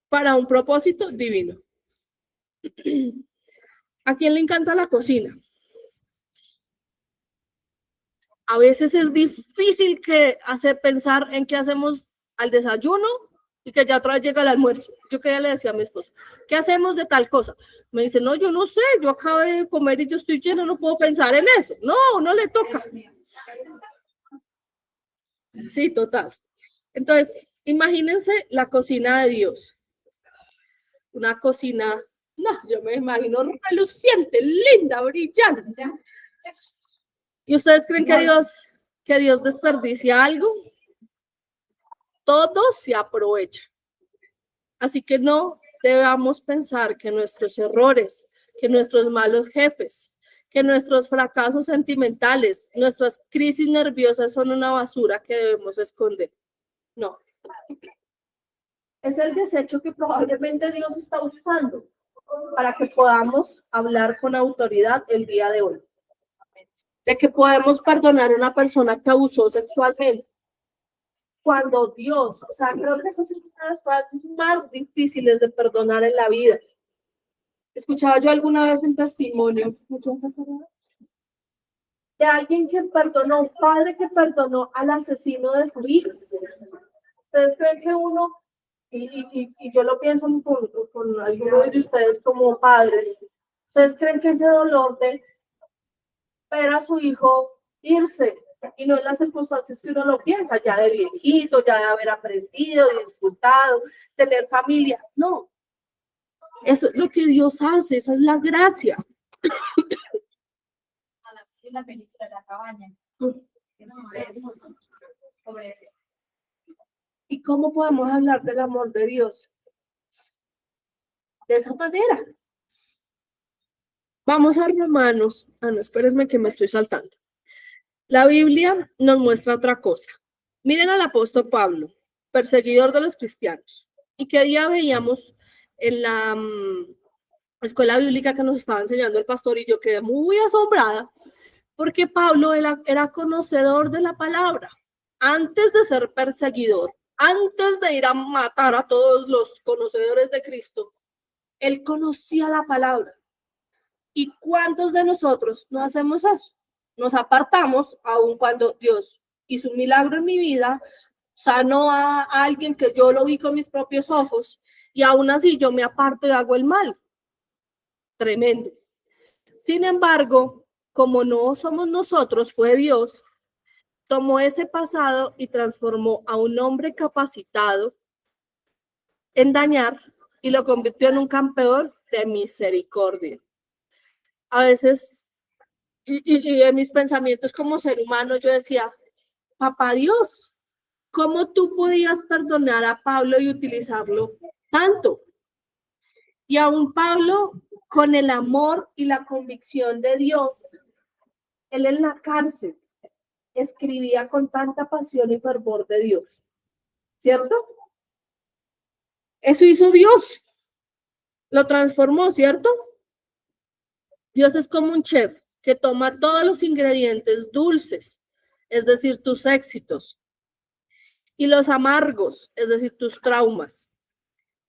Para un propósito divino. ¿A quién le encanta la cocina? A veces es difícil que hacer pensar en qué hacemos al desayuno y que ya otra vez llega el almuerzo. Yo que ya le decía a mi esposo, ¿qué hacemos de tal cosa? Me dice, no, yo no sé, yo acabo de comer y yo estoy lleno, no puedo pensar en eso. No, no le toca. Sí, total. Entonces, imagínense la cocina de Dios. Una cocina, no, yo me imagino reluciente, linda, brillante. ¿Y ustedes creen que Dios desperdicia algo? Todo se aprovecha. Así que no debamos pensar que nuestros errores, que nuestros malos jefes, que nuestros fracasos sentimentales, nuestras crisis nerviosas son una basura que debemos esconder. No. Es el desecho que probablemente Dios está usando para que podamos hablar con autoridad el día de hoy. De que podemos perdonar a una persona que abusó sexualmente. Cuando Dios, o sea, creo que esas son una de las cosas más difíciles de perdonar en la vida. Escuchaba yo alguna vez un testimonio de alguien que perdonó, un padre que perdonó al asesino de su hijo. ¿Ustedes creen que uno, y yo lo pienso con algunos de ustedes como padres, ustedes creen que ese dolor de ver a su hijo irse, y no en las circunstancias que uno lo piensa, ya de viejito, ya de haber aprendido, disfrutado, tener familia, no. Eso es lo que Dios hace, esa es la gracia. La película de la cabaña. ¿Y cómo podemos hablar del amor de Dios? De esa manera. Vamos a Romanos. No, espérenme que me estoy saltando. La Biblia nos muestra otra cosa. Miren al apóstol Pablo, perseguidor de los cristianos. ¿Y qué día veíamos en la escuela bíblica que nos estaba enseñando el pastor? Y yo quedé muy asombrada porque Pablo era conocedor de la palabra. Antes de ser perseguidor, antes de ir a matar a todos los conocedores de Cristo, él conocía la palabra. ¿Y cuántos de nosotros no hacemos eso? Nos apartamos, aun cuando Dios hizo un milagro en mi vida, sanó a alguien que yo lo vi con mis propios ojos, y aún así yo me aparto y hago el mal. Tremendo. Sin embargo, como no somos nosotros, fue Dios, tomó ese pasado y transformó a un hombre capacitado en dañar y lo convirtió en un campeón de misericordia. A veces, y en mis pensamientos como ser humano, yo decía, papá Dios, ¿cómo tú podías perdonar a Pablo y utilizarlo tanto? Y aún Pablo, con el amor y la convicción de Dios, él en la cárcel escribía con tanta pasión y fervor de Dios, ¿cierto? Eso hizo Dios, lo transformó, ¿cierto? Dios es como un chef que toma todos los ingredientes dulces, es decir, tus éxitos, y los amargos, es decir, tus traumas,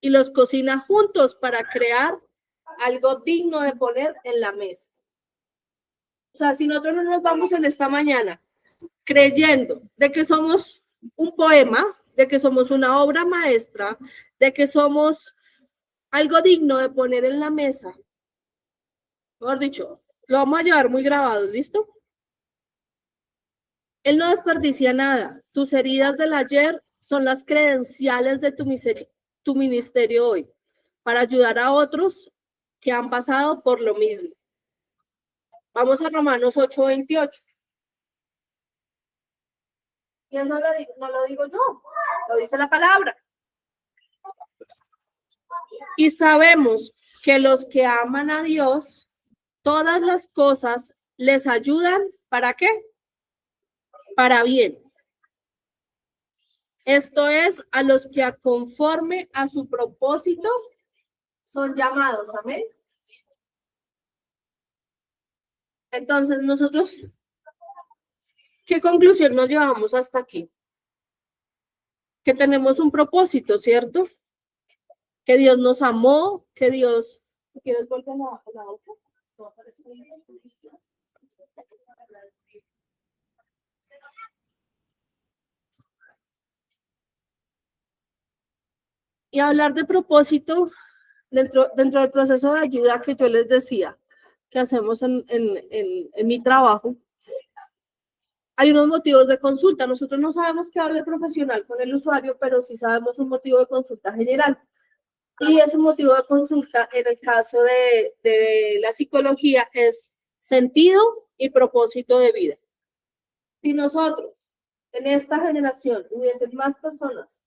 y los cocina juntos para crear algo digno de poner en la mesa. O sea, si nosotros no nos vamos en esta mañana creyendo de que somos un poema, de que somos una obra maestra, de que somos algo digno de poner en la mesa, mejor dicho, lo vamos a llevar muy grabado, ¿listo? Él no desperdicia nada. Tus heridas del ayer son las credenciales de tu ministerio hoy, para ayudar a otros que han pasado por lo mismo. Vamos a Romanos 8:28. Y eso no lo digo yo, lo dice la palabra. Y sabemos que los que aman a Dios, todas las cosas les ayudan, ¿para qué? Para bien. Esto es, a los que conforme a su propósito son llamados. Amén. Entonces, nosotros, ¿qué conclusión nos llevamos hasta aquí? Que tenemos un propósito, ¿cierto? Que Dios nos amó, que Dios... ¿Quieres volver a la otra? Y hablar de propósito dentro del proceso de ayuda que yo les decía que hacemos en mi trabajo, hay unos motivos de consulta. Nosotros no sabemos qué hable profesional con el usuario, pero sí sabemos un motivo de consulta general. Y ese motivo de consulta, en el caso de la psicología, es sentido y propósito de vida. Si nosotros, en esta generación, hubiesen más personas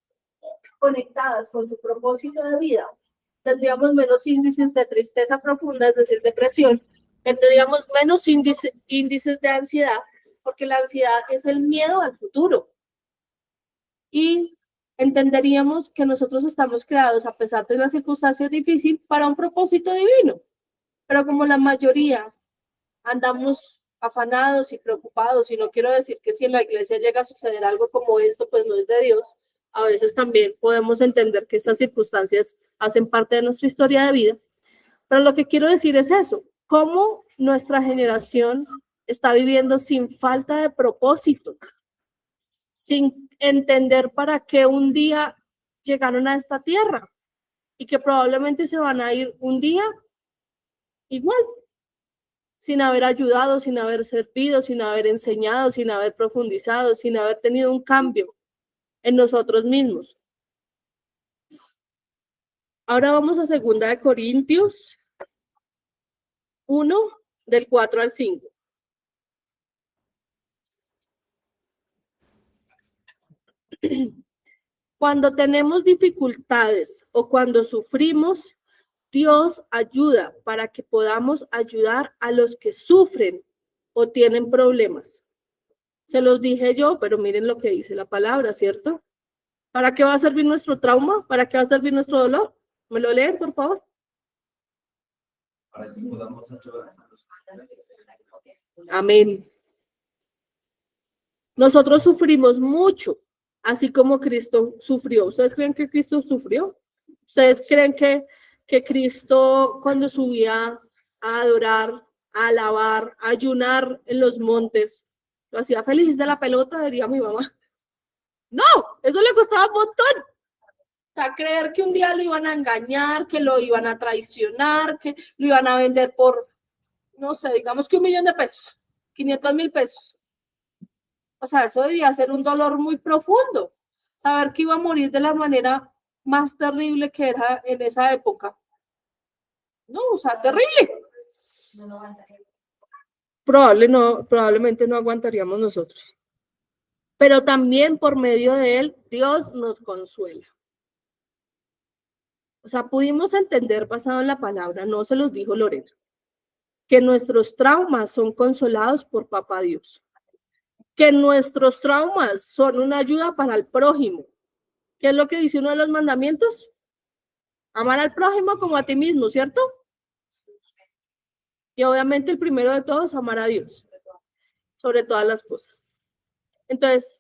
conectadas con su propósito de vida, tendríamos menos índices de tristeza profunda, es decir, depresión, tendríamos menos índices de ansiedad, porque la ansiedad es el miedo al futuro. Y entenderíamos que nosotros estamos creados, a pesar de las circunstancias difíciles, para un propósito divino. Pero como la mayoría andamos afanados y preocupados, y no quiero decir que si en la iglesia llega a suceder algo como esto, pues no es de Dios, a veces también podemos entender que estas circunstancias hacen parte de nuestra historia de vida. Pero lo que quiero decir es eso, cómo nuestra generación está viviendo sin falta de propósito, sin entender para qué un día llegaron a esta tierra y que probablemente se van a ir un día igual, sin haber ayudado, sin haber servido, sin haber enseñado, sin haber profundizado, sin haber tenido un cambio en nosotros mismos. Ahora vamos a 2 Corintios 1, del 4 al 5. Cuando tenemos dificultades o cuando sufrimos, Dios ayuda para que podamos ayudar a los que sufren o tienen problemas. Se los dije yo, pero miren lo que dice la palabra, ¿cierto? ¿Para qué va a servir nuestro trauma? ¿Para qué va a servir nuestro dolor? ¿Me lo leen, por favor? Para que podamos ayudar a los Amén. Nosotros sufrimos mucho, así como Cristo sufrió. ¿Ustedes creen que Cristo sufrió? ¿Ustedes creen que Cristo, cuando subía a adorar, a alabar, a ayunar en los montes, lo hacía feliz de la pelota, diría mi mamá? No, eso le costaba un montón. O sea, creer que un día lo iban a engañar, que lo iban a traicionar, que lo iban a vender por, no sé, digamos que 1 millón de pesos, 500,000 pesos. O sea, eso debía ser un dolor muy profundo. Saber que iba a morir de la manera más terrible que era en esa época. No, o sea, terrible. Probablemente no aguantaríamos nosotros. Pero también por medio de él, Dios nos consuela. O sea, pudimos entender, basado en la palabra, no se los dijo Lorena, que nuestros traumas son consolados por Papá Dios. Que nuestros traumas son una ayuda para el prójimo. ¿Qué es lo que dice uno de los mandamientos? Amar al prójimo como a ti mismo, ¿cierto? Y obviamente el primero de todos, amar a Dios sobre todas las cosas. Entonces,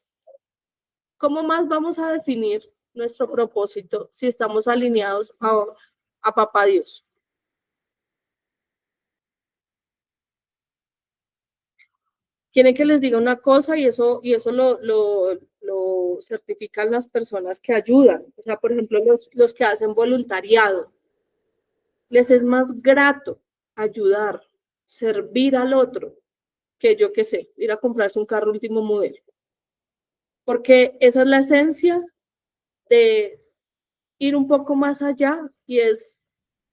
¿cómo más vamos a definir nuestro propósito si estamos alineados a Papá Dios? Quieren que les diga una cosa y eso lo certifican las personas que ayudan. O sea, por ejemplo, los que hacen voluntariado. Les es más grato ayudar, servir al otro, que yo qué sé, ir a comprarse un carro último modelo. Porque esa es la esencia de ir un poco más allá y es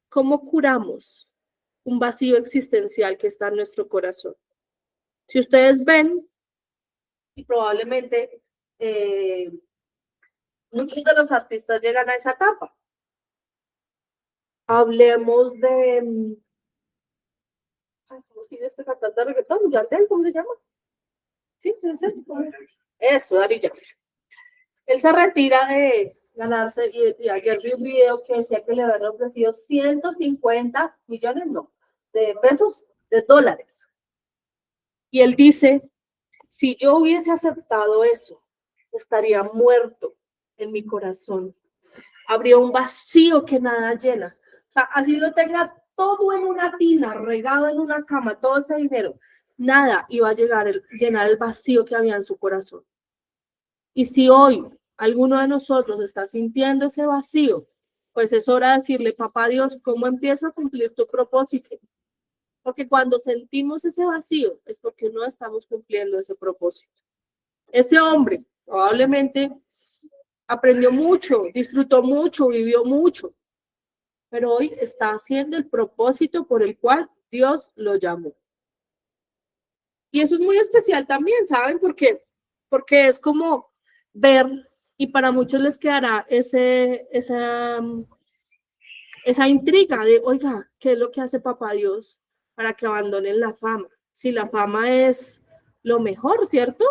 cómo curamos un vacío existencial que está en nuestro corazón. Si ustedes ven, y probablemente muchos de los artistas llegan a esa etapa. Hablemos de... ¿cómo sigue este cantante de reggaetón? ¿Yandel? ¿Cómo se llama? Sí, eso, Daddy Yankee. Él se retira de ganarse, y ayer vi un video que decía que le habían ofrecido 150 millones, no, de pesos, de dólares. Y él dice, si yo hubiese aceptado eso, estaría muerto en mi corazón. Habría un vacío que nada llena. O sea, así lo tenga todo en una tina, regado en una cama, todo ese dinero, nada iba a llenar el vacío que había en su corazón. Y si hoy alguno de nosotros está sintiendo ese vacío, pues es hora de decirle, papá Dios, ¿cómo empiezo a cumplir tu propósito? Porque cuando sentimos ese vacío es porque no estamos cumpliendo ese propósito. Ese hombre probablemente aprendió mucho, disfrutó mucho, vivió mucho, pero hoy está haciendo el propósito por el cual Dios lo llamó. Y eso es muy especial también, ¿saben por qué? Porque es como ver, y para muchos les quedará esa intriga de, oiga, ¿qué es lo que hace papá Dios para que abandonen la fama? Si la fama es lo mejor, ¿cierto?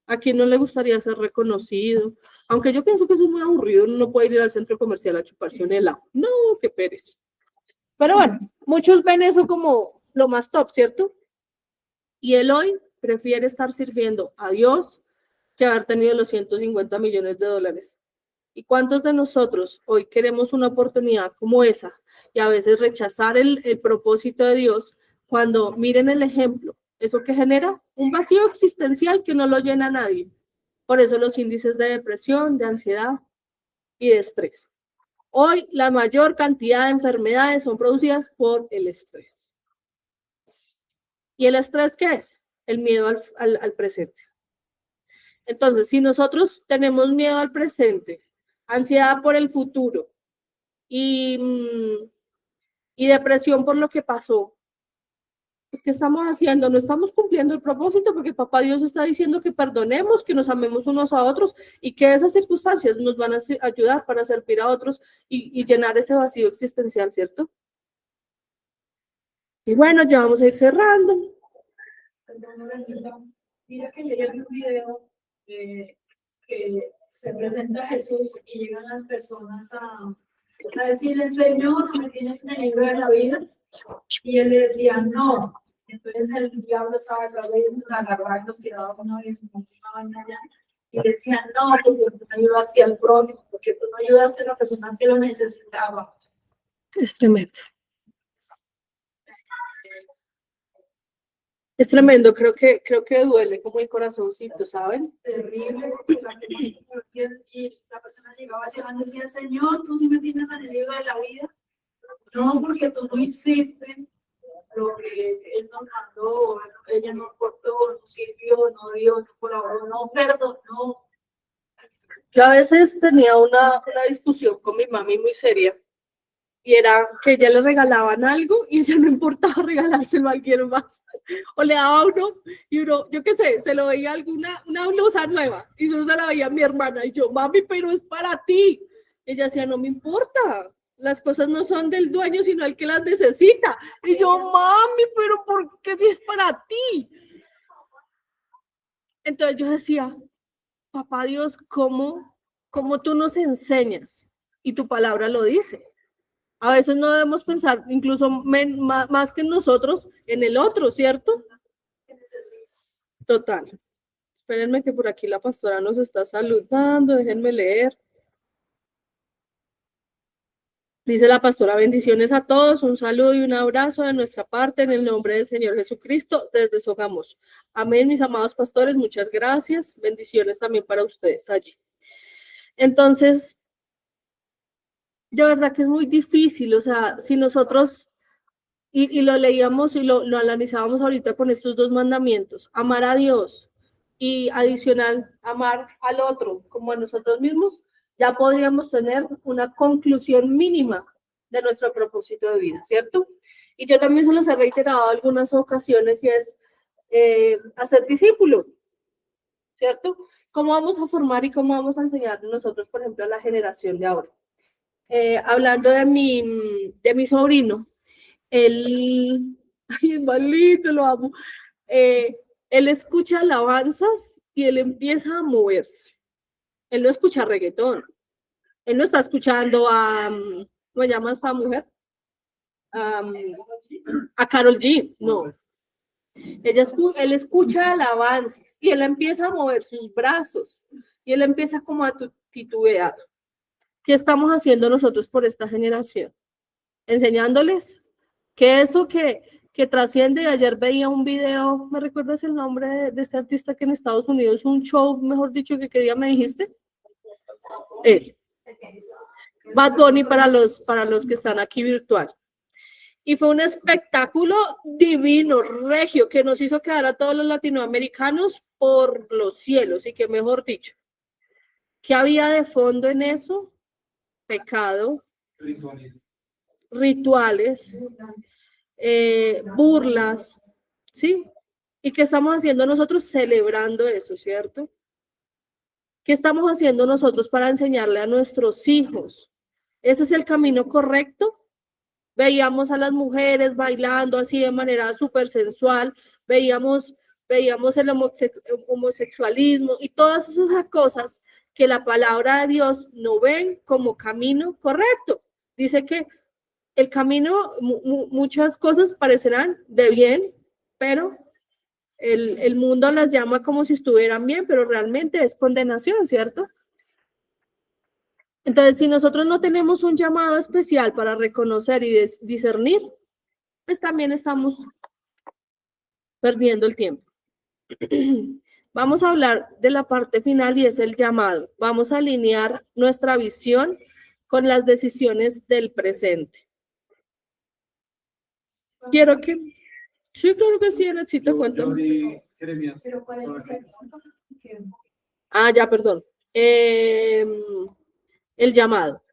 ¿A quién no le gustaría ser reconocido? Aunque yo pienso que eso es muy aburrido, uno no puede ir al centro comercial a chuparse un helado. No, qué pereza. Pero bueno, muchos ven eso como lo más top, ¿cierto? Y él hoy prefiere estar sirviendo a Dios que haber tenido los 150 millones de dólares. ¿Y cuántos de nosotros hoy queremos una oportunidad como esa y a veces rechazar el propósito de Dios cuando miren el ejemplo? ¿Eso que genera? Un vacío existencial que no lo llena nadie. Por eso los índices de depresión, de ansiedad y de estrés. Hoy la mayor cantidad de enfermedades son producidas por el estrés. ¿Y el estrés qué es? El miedo al presente. Entonces, si nosotros tenemos miedo al presente, ansiedad por el futuro y depresión por lo que pasó, pues, ¿qué estamos haciendo? No estamos cumpliendo el propósito porque papá Dios está diciendo que perdonemos, que nos amemos unos a otros y que esas circunstancias nos van a ayudar para servir a otros y llenar ese vacío existencial, ¿cierto? Y bueno, ya vamos a ir cerrando. Mira que llegué a un video que se presenta Jesús y llegan las personas a decirle, Señor, ¿me tienes en el libro de la vida? Y él le decía, no. Entonces el diablo estaba atrás de ellos, agarraba y los tiraba una vez, allá. Y le decía, no, porque tú no ayudaste al prójimo, porque tú no ayudaste a la persona que lo necesitaba. Es tremendo. Es tremendo, creo que duele como el corazoncito, ¿saben? Terrible, y la persona llegaba llorando y decía, Señor, tú sí me tienes en el libro de la vida. No, porque tú no hiciste lo que Él nos mandó, ella no aportó, no sirvió, no dio, no colaboró, no perdonó. Yo a veces tenía una discusión con mi mami muy seria y era que ella le regalaban algo y ya no importaba regalárselo a alguien más. O le daba uno y uno, yo qué sé, se lo veía una blusa nueva y yo se la veía a mi hermana y yo, mami, pero es para ti. Ella decía, no me importa, las cosas no son del dueño, sino el que las necesita. Y yo, mami, pero ¿por qué si es para ti? Entonces yo decía, papá Dios, ¿cómo tú nos enseñas? Y tu palabra lo dice. A veces no debemos pensar, incluso más que en nosotros, en el otro, ¿cierto? Total. Espérenme que por aquí la pastora nos está saludando, déjenme leer. Dice la pastora, bendiciones a todos, un saludo y un abrazo de nuestra parte en el nombre del Señor Jesucristo desde Sogamoso. Amén, mis amados pastores, muchas gracias. Bendiciones también para ustedes allí. Entonces, de verdad que es muy difícil, o sea, si nosotros, y lo leíamos y lo analizábamos ahorita con estos dos mandamientos, amar a Dios y adicional, amar al otro como a nosotros mismos, ya podríamos tener una conclusión mínima de nuestro propósito de vida, ¿cierto? Y yo también se los he reiterado algunas ocasiones y es hacer discípulos, ¿cierto? ¿Cómo vamos a formar y cómo vamos a enseñar nosotros, por ejemplo, a la generación de ahora? Hablando de mi sobrino, él, ay, es malito, lo amo, él escucha alabanzas y él empieza a moverse. Él no escucha reggaetón, él no está escuchando ¿cómo se llama esta mujer? A Karol G, no. Él escucha alabanzas y él empieza a mover sus brazos y él empieza como a titubear. ¿Qué estamos haciendo nosotros por esta generación? Enseñándoles que eso que trasciende. Ayer veía un video, ¿me recuerdas el nombre de este artista que en Estados Unidos, un show, mejor dicho, que qué día me dijiste? Él. Bad Bunny para los que están aquí virtual. Y fue un espectáculo divino, regio, que nos hizo quedar a todos los latinoamericanos por los cielos, y que mejor dicho, ¿qué había de fondo en eso? Pecado, rituales, burlas, ¿sí? ¿Y qué estamos haciendo nosotros celebrando eso, cierto? ¿Qué estamos haciendo nosotros para enseñarle a nuestros hijos? ¿Ese es el camino correcto? Veíamos a las mujeres bailando así de manera súper sensual, veíamos el homosexualismo y todas esas cosas que la palabra de Dios no ven como camino correcto. Dice que el camino, muchas cosas parecerán de bien, pero el mundo las llama como si estuvieran bien, pero realmente es condenación, ¿cierto? Entonces, si nosotros no tenemos un llamado especial para reconocer y discernir, pues también estamos perdiendo el tiempo. Vamos a hablar de la parte final y es el llamado. Vamos a alinear nuestra visión con las decisiones del presente. Quiero que... Sí, claro que sí, Anexita, cuéntame. Ah, ya, perdón. El llamado.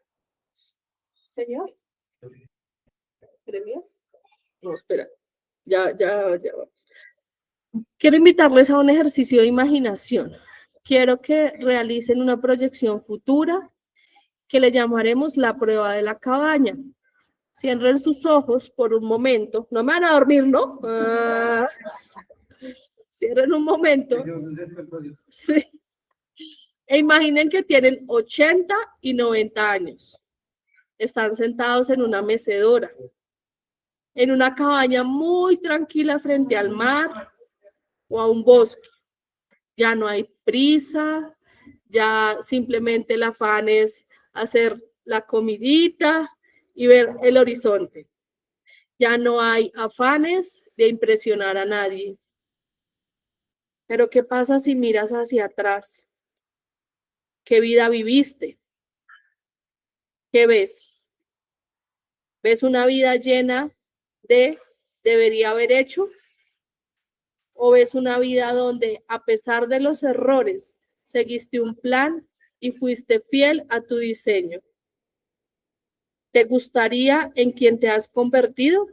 Señor. ¿Jeremías? No, espera. Ya vamos. Quiero invitarles a un ejercicio de imaginación. Quiero que realicen una proyección futura que le llamaremos la prueba de la cabaña. Cierren sus ojos por un momento. No me van a dormir, ¿no? Cierren un momento. Sí. E imaginen que tienen 80 y 90 años. Están sentados en una mecedora, en una cabaña muy tranquila frente al mar o a un bosque. Ya no hay prisa, ya simplemente el afán es hacer la comidita y ver el horizonte. Ya no hay afanes de impresionar a nadie. Pero ¿qué pasa si miras hacia atrás? ¿Qué vida viviste? ¿Qué ves? ¿Ves una vida llena de debería haber hecho? ¿O ves una vida donde, a pesar de los errores, seguiste un plan y fuiste fiel a tu diseño? ¿Te gustaría en quien te has convertido?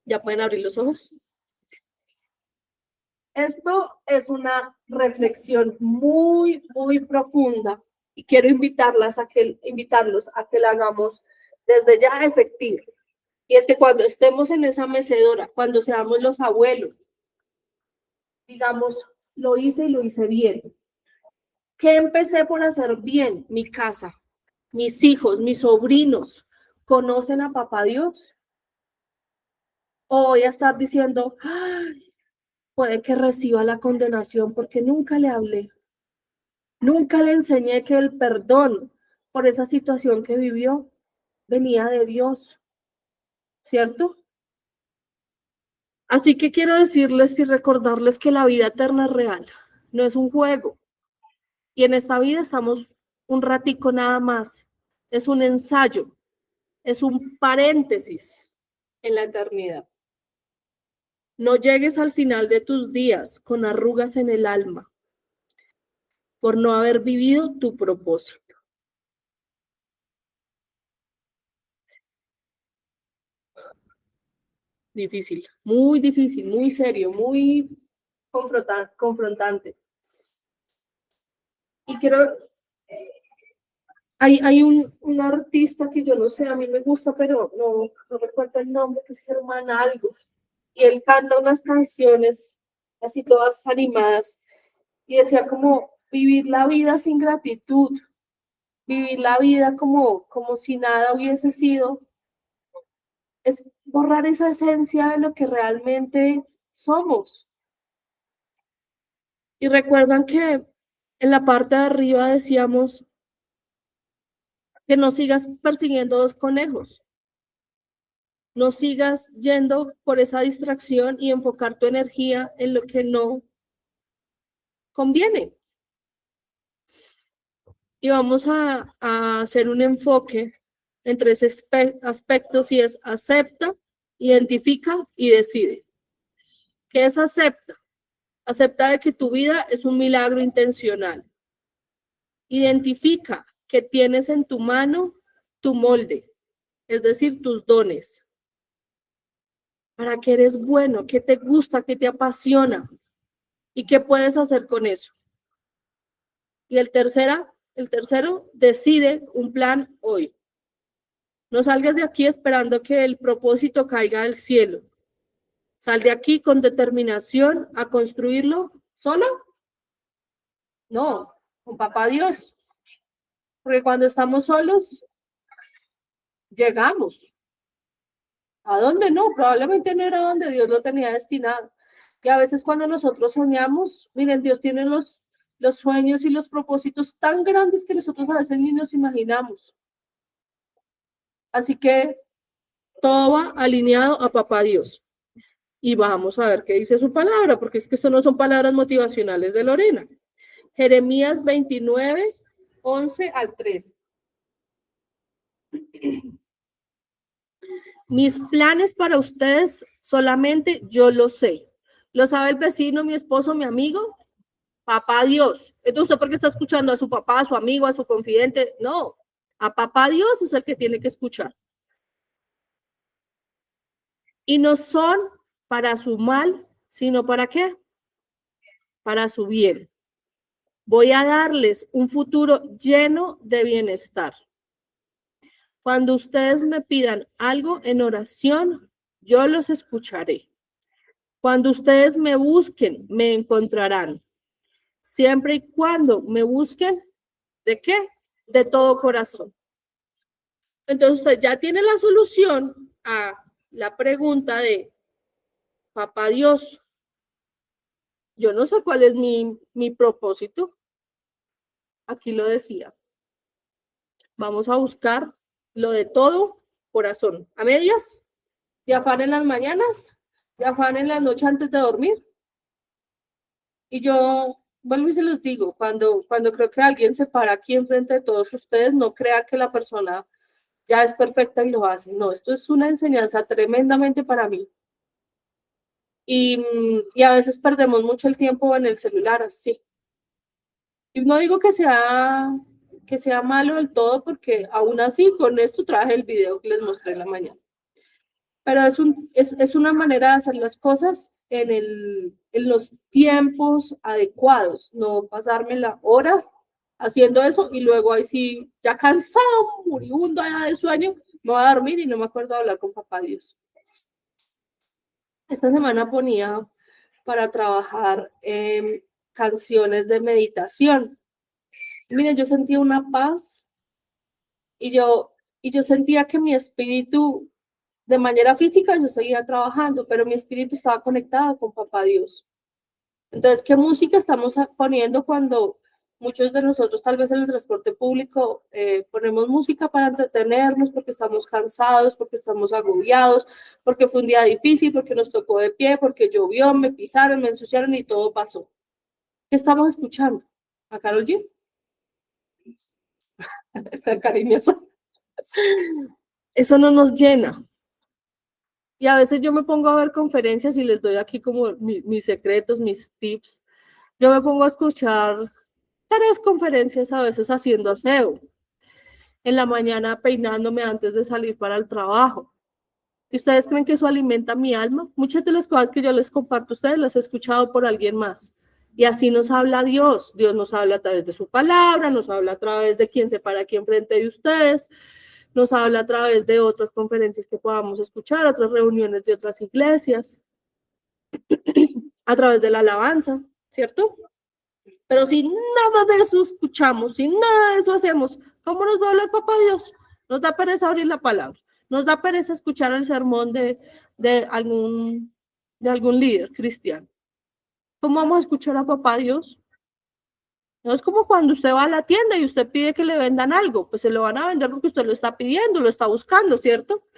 Ya pueden abrir los ojos. Esto es una reflexión muy, muy profunda y quiero invitarlos a que la hagamos desde ya efectiva. Y es que cuando estemos en esa mecedora, cuando seamos los abuelos, digamos, lo hice y lo hice bien. ¿Qué empecé por hacer bien? Mi casa, mis hijos, mis sobrinos, ¿conocen a Papá Dios? O voy a estar diciendo, ¡ay! Puede que reciba la condenación porque nunca le hablé. Nunca le enseñé que el perdón por esa situación que vivió venía de Dios, ¿cierto? Así que quiero decirles y recordarles que la vida eterna es real, no es un juego. Y en esta vida estamos un ratico nada más. Es un ensayo, es un paréntesis en la eternidad. No llegues al final de tus días con arrugas en el alma por no haber vivido tu propósito. Difícil, muy serio, muy confrontante. Y quiero, hay un artista que yo no sé, a mí me gusta, pero no recuerdo el nombre, que es Germán algo. Y él canta unas canciones así todas animadas y decía como vivir la vida sin gratitud, vivir la vida como si nada hubiese sido, es borrar esa esencia de lo que realmente somos. Y recuerdan que en la parte de arriba decíamos que no sigas persiguiendo dos conejos. No sigas yendo por esa distracción y enfocar tu energía en lo que no conviene. y vamos a hacer un enfoque en tres aspectos y es acepta, identifica y decide. ¿Qué es acepta? Acepta de que tu vida es un milagro intencional. Identifica que tienes en tu mano tu molde, es decir, tus dones. ¿Para qué eres bueno? ¿Qué te gusta? ¿Qué te apasiona? ¿Y qué puedes hacer con eso? Y el tercero, decide un plan hoy. No salgas de aquí esperando que el propósito caiga del cielo. Sal de aquí con determinación a construirlo solo. No, con papá Dios. Porque cuando estamos solos, llegamos. ¿A dónde? No, probablemente no era donde Dios lo tenía destinado. Y a veces cuando nosotros soñamos, miren, Dios tiene los sueños y los propósitos tan grandes que nosotros a veces ni nos imaginamos. Así que todo va alineado a papá Dios. Y vamos a ver qué dice su palabra, porque es que esto no son palabras motivacionales de Lorena. Jeremías 29, 11 al 3. Mis planes para ustedes solamente yo lo sé. ¿Lo sabe el vecino, mi esposo, mi amigo? Papá Dios. Entonces, ¿usted por qué está escuchando a su papá, a su amigo, a su confidente? No, a papá Dios es el que tiene que escuchar. Y no son para su mal, sino ¿para qué? Para su bien. Voy a darles un futuro lleno de bienestar. Cuando ustedes me pidan algo en oración, yo los escucharé. Cuando ustedes me busquen, me encontrarán. Siempre y cuando me busquen, ¿de qué? De todo corazón. Entonces usted ya tiene la solución a la pregunta de, papá Dios, yo no sé cuál es mi propósito. Aquí lo decía. Vamos a buscar lo de todo corazón. ¿A medias? ¿De afán en las mañanas? ¿De afán en la noche antes de dormir? Y yo vuelvo y se los digo, cuando creo que alguien se para aquí enfrente de todos ustedes, no crea que la persona ya es perfecta y lo hace. No, esto es una enseñanza tremendamente para mí. Y a veces perdemos mucho el tiempo en el celular, así. Y no digo que sea malo del todo, porque aún así con esto traje el video que les mostré en la mañana. Pero es una manera de hacer las cosas en los tiempos adecuados, no pasármela horas haciendo eso y luego ahí sí, ya cansado, moribundo ya de sueño, me voy a dormir y no me acuerdo de hablar con papá Dios. Esta semana ponía para trabajar canciones de meditación. Miren, yo sentía una paz y yo sentía que mi espíritu, de manera física, yo seguía trabajando, pero mi espíritu estaba conectado con papá Dios. Entonces, ¿qué música estamos poniendo cuando muchos de nosotros, tal vez en el transporte público, ponemos música para entretenernos porque estamos cansados, porque estamos agobiados, porque fue un día difícil, porque nos tocó de pie, porque llovió, me pisaron, me ensuciaron y todo pasó? ¿Qué estamos escuchando? ¿A Karol G? Tan cariñosa. Eso no nos llena. Y a veces yo me pongo a ver conferencias y les doy aquí como mis secretos, mis tips. Yo me pongo a escuchar 3 conferencias a veces haciendo aseo. En la mañana peinándome antes de salir para el trabajo. ¿Y ustedes creen que eso alimenta mi alma? Muchas de las cosas que yo les comparto a ustedes las he escuchado por alguien más. Y así nos habla Dios. Dios nos habla a través de su palabra, nos habla a través de quien se para aquí enfrente de ustedes, nos habla a través de otras conferencias que podamos escuchar, otras reuniones de otras iglesias, a través de la alabanza, ¿cierto? Pero si nada de eso escuchamos, si nada de eso hacemos, ¿cómo nos va a hablar papá Dios? Nos da pereza abrir la palabra, nos da pereza escuchar el sermón de algún líder cristiano. ¿Cómo vamos a escuchar a papá Dios? No es como cuando usted va a la tienda y usted pide que le vendan algo, pues se lo van a vender porque usted lo está pidiendo, lo está buscando, ¿cierto?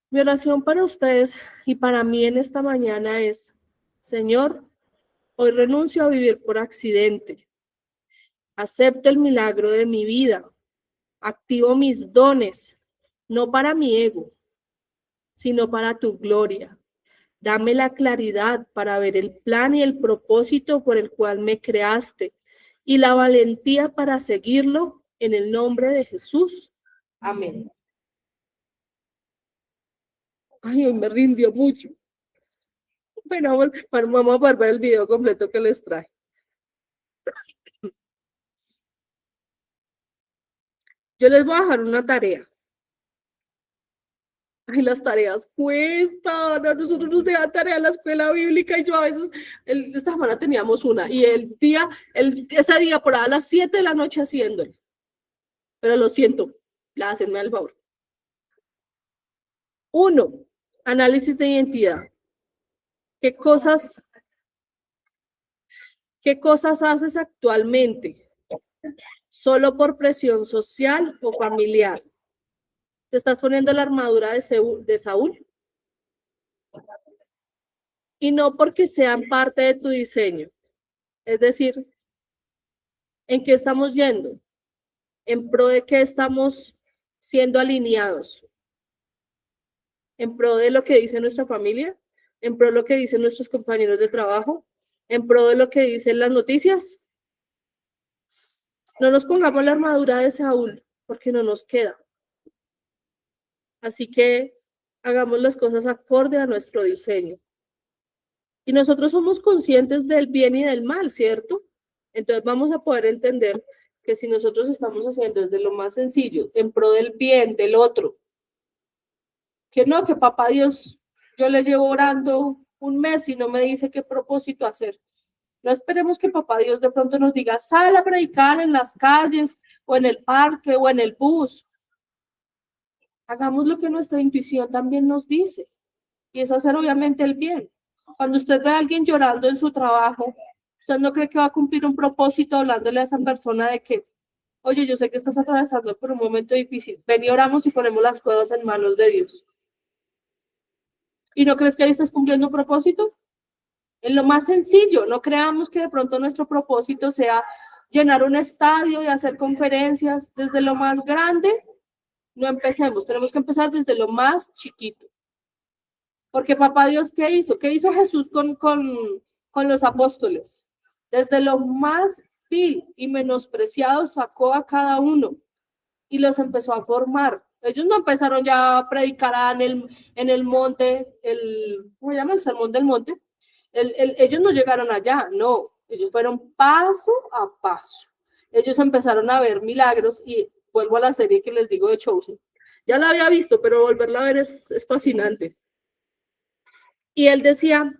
Mi oración para ustedes y para mí en esta mañana es, Señor, hoy renuncio a vivir por accidente. Acepto el milagro de mi vida. Activo mis dones, no para mi ego, sino para tu gloria. Dame la claridad para ver el plan y el propósito por el cual me creaste y la valentía para seguirlo en el nombre de Jesús. Amén. Ay, hoy me rindió mucho. Bueno, vamos a ver el video completo que les traje. Yo les voy a dejar una tarea. Ay, las tareas cuestan. A nosotros nos dejan tarea en la escuela bíblica y yo a veces, esta semana teníamos una y ese día por ahí a las 7 de la noche haciéndolo. Pero lo siento, la hacenme al favor. 1. Análisis de identidad. ¿Qué cosas haces actualmente? ¿Solo por presión social o familiar? ¿Te estás poniendo la armadura de Saúl? Y no porque sean parte de tu diseño. Es decir, ¿en qué estamos yendo? ¿En pro de qué estamos siendo alineados? ¿En pro de lo que dice nuestra familia? ¿En pro de lo que dicen nuestros compañeros de trabajo? ¿En pro de lo que dicen las noticias? No nos pongamos la armadura de Saúl porque no nos queda. Así que hagamos las cosas acorde a nuestro diseño. Y nosotros somos conscientes del bien y del mal, ¿cierto? Entonces vamos a poder entender que si nosotros estamos haciendo desde lo más sencillo, en pro del bien del otro, que no, que papá Dios, yo le llevo orando un mes y no me dice qué propósito hacer. No esperemos que papá Dios de pronto nos diga, sal a predicar en las calles o en el parque o en el bus. Hagamos lo que nuestra intuición también nos dice, y es hacer obviamente el bien. Cuando usted ve a alguien llorando en su trabajo, ¿usted no cree que va a cumplir un propósito hablándole a esa persona de que, oye, yo sé que estás atravesando por un momento difícil, ven y oramos y ponemos las cosas en manos de Dios? ¿Y no crees que ahí estás cumpliendo un propósito? En lo más sencillo, no creamos que de pronto nuestro propósito sea llenar un estadio y hacer conferencias. Desde lo más grande, no empecemos, tenemos que empezar desde lo más chiquito. Porque papá Dios, ¿qué hizo? ¿Qué hizo Jesús con los apóstoles? Desde lo más vil y menospreciado sacó a cada uno y los empezó a formar. Ellos no empezaron ya a predicar en el monte, ¿cómo se llama? El sermón del monte. Ellos no llegaron allá, no. Ellos fueron paso a paso. Ellos empezaron a ver milagros y vuelvo a la serie que les digo de Chosen. Ya la había visto, pero volverla a ver es fascinante. Y él decía,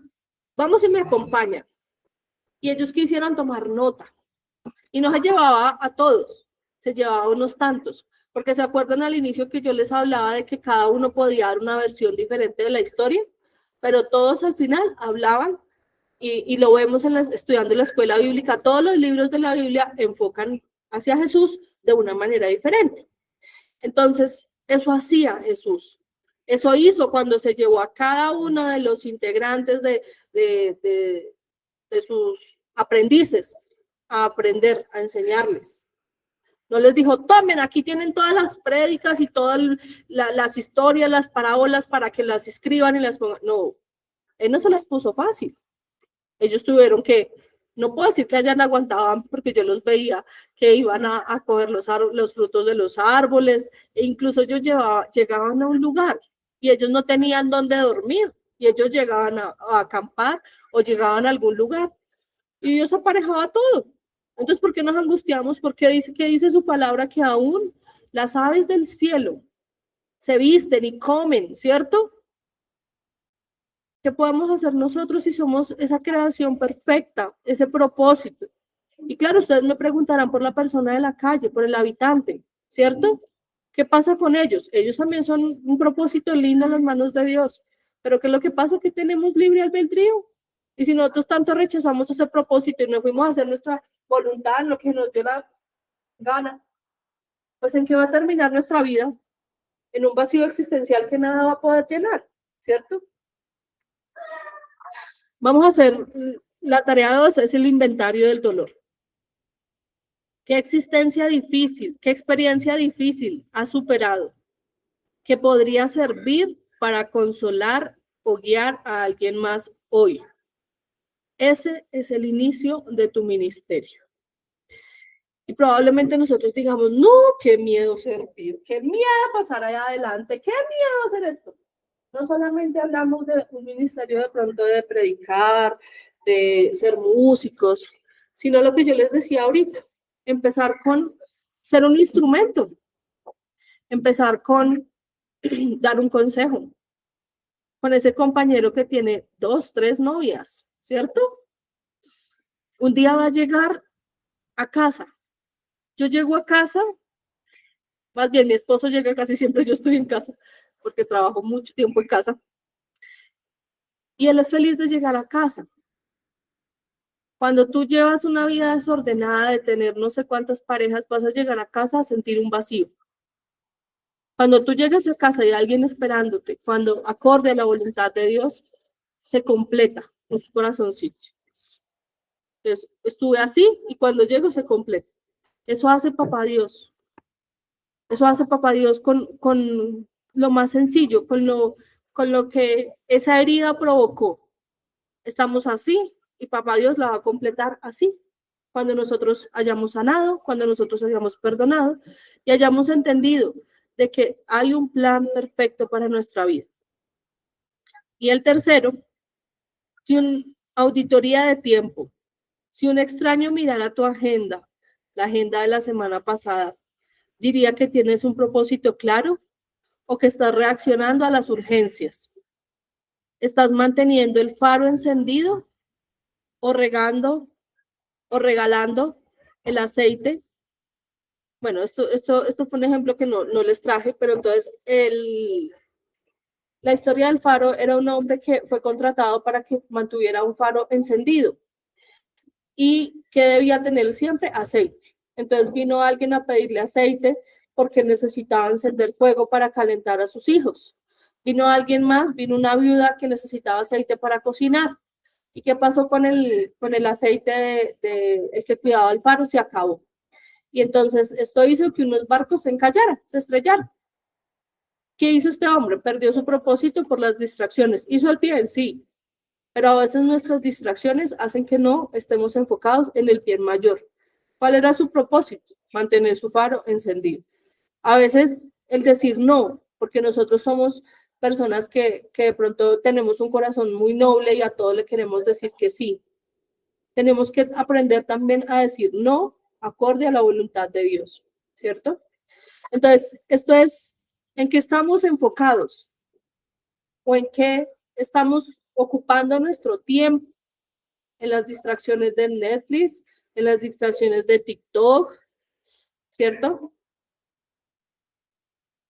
vamos y me acompaña. Y ellos quisieron tomar nota. Y no se llevaba a todos, se llevaba a unos tantos. Porque se acuerdan al inicio que yo les hablaba de que cada uno podía dar una versión diferente de la historia, pero todos al final hablaban y lo vemos estudiando en la escuela bíblica. Todos los libros de la Biblia enfocan hacia Jesús de una manera diferente. Entonces, eso hacía Jesús. Eso hizo cuando se llevó a cada uno de los integrantes de sus aprendices a aprender, a enseñarles. No les dijo, tomen, aquí tienen todas las prédicas y todas las historias, las parábolas para que las escriban y las pongan. No, él no se las puso fácil. Ellos tuvieron que, no puedo decir que hayan aguantado, porque yo los veía que iban a coger los frutos de los árboles, e incluso ellos llegaban a un lugar y ellos no tenían dónde dormir, y ellos llegaban a acampar o llegaban a algún lugar, y Dios aparejaba todo. Entonces, ¿por qué nos angustiamos? Porque dice su palabra que aún las aves del cielo se visten y comen, ¿cierto? ¿Qué podemos hacer nosotros si somos esa creación perfecta, ese propósito? Y claro, ustedes me preguntarán por la persona de la calle, por el habitante, ¿cierto? ¿Qué pasa con ellos? Ellos también son un propósito lindo en las manos de Dios. Pero ¿qué es lo que pasa? Que tenemos libre albedrío. Y si nosotros tanto rechazamos ese propósito y no fuimos a hacer nuestra voluntad, lo que nos dio la gana, pues ¿en qué va a terminar nuestra vida? En un vacío existencial que nada va a poder llenar, ¿cierto? Vamos a hacer la tarea 2, es el inventario del dolor. ¿Qué existencia difícil, qué experiencia difícil has superado que podría servir para consolar o guiar a alguien más hoy? Ese es el inicio de tu ministerio. Y probablemente nosotros digamos, no, qué miedo servir, qué miedo pasar allá adelante, qué miedo hacer esto. No solamente hablamos de un ministerio de pronto de predicar, de ser músicos, sino lo que yo les decía ahorita, empezar con ser un instrumento, empezar con dar un consejo, con ese compañero que tiene 2, 3 novias, ¿cierto? Un día va a llegar a casa. Yo llego a casa, más bien mi esposo llega casi siempre, yo estoy en casa, porque trabajo mucho tiempo en casa. Y él es feliz de llegar a casa. Cuando tú llevas una vida desordenada de tener no sé cuántas parejas, vas a llegar a casa a sentir un vacío. Cuando tú llegas a casa y hay alguien esperándote, cuando acorde a la voluntad de Dios, se completa ese corazoncito. Entonces, estuve así y cuando llego se completa. Eso hace Papá Dios. Eso hace Papá Dios con lo más sencillo, con lo que esa herida provocó. Estamos así y Papá Dios la va a completar así. Cuando nosotros hayamos sanado, cuando nosotros hayamos perdonado y hayamos entendido de que hay un plan perfecto para nuestra vida. Y el tercero, si una auditoría de tiempo, si un extraño mirara tu agenda, la agenda de la semana pasada, diría que tienes un propósito claro o que estás reaccionando a las urgencias. ¿Estás manteniendo el faro encendido o regando o regalando el aceite? Bueno, esto fue un ejemplo que no les traje, pero entonces la historia del faro era un hombre que fue contratado para que mantuviera un faro encendido y que debía tener siempre aceite. Entonces vino alguien a pedirle aceite porque necesitaba encender fuego para calentar a sus hijos. Vino alguien más, vino una viuda que necesitaba aceite para cocinar. ¿Y qué pasó con el aceite el que cuidaba el faro? Se acabó. Y entonces esto hizo que unos barcos se encallaran, se estrellaran. ¿Qué hizo este hombre? Perdió su propósito por las distracciones. ¿Hizo el bien? Sí. Pero a veces nuestras distracciones hacen que no estemos enfocados en el bien mayor. ¿Cuál era su propósito? Mantener su faro encendido. A veces el decir no, porque nosotros somos personas que de pronto tenemos un corazón muy noble y a todos le queremos decir que sí. Tenemos que aprender también a decir no acorde a la voluntad de Dios, ¿cierto? Entonces, esto es en qué estamos enfocados o en qué estamos ocupando nuestro tiempo, en las distracciones de Netflix, en las distracciones de TikTok, ¿cierto?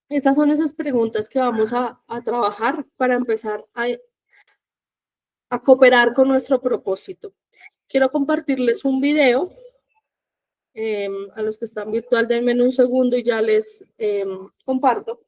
Estas son esas preguntas que vamos a trabajar para empezar a cooperar con nuestro propósito. Quiero compartirles un video. A los que están virtual, denme un segundo y ya les comparto.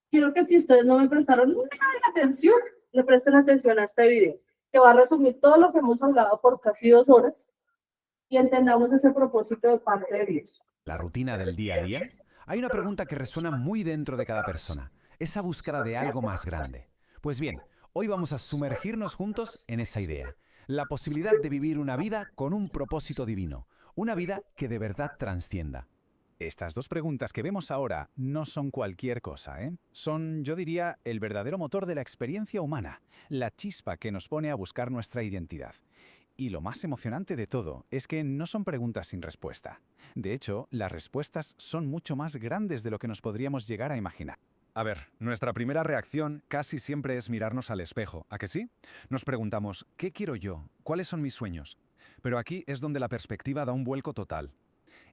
Quiero que si ustedes no me prestaron nada de atención, le presten atención a este video, que va a resumir todo lo que hemos hablado por casi 2 horas y entendamos ese propósito de parte de Dios. La rutina del día a día. Hay una pregunta que resuena muy dentro de cada persona, esa búsqueda de algo más grande. Pues bien, hoy vamos a sumergirnos juntos en esa idea, la posibilidad de vivir una vida con un propósito divino, una vida que de verdad trascienda. Estas dos preguntas que vemos ahora no son cualquier cosa, ¿eh? Son, yo diría, el verdadero motor de la experiencia humana, la chispa que nos pone a buscar nuestra identidad. Y lo más emocionante de todo es que no son preguntas sin respuesta. De hecho, las respuestas son mucho más grandes de lo que nos podríamos llegar a imaginar. A ver, nuestra primera reacción casi siempre es mirarnos al espejo, ¿a que sí? Nos preguntamos, ¿qué quiero yo? ¿Cuáles son mis sueños? Pero aquí es donde la perspectiva da un vuelco total.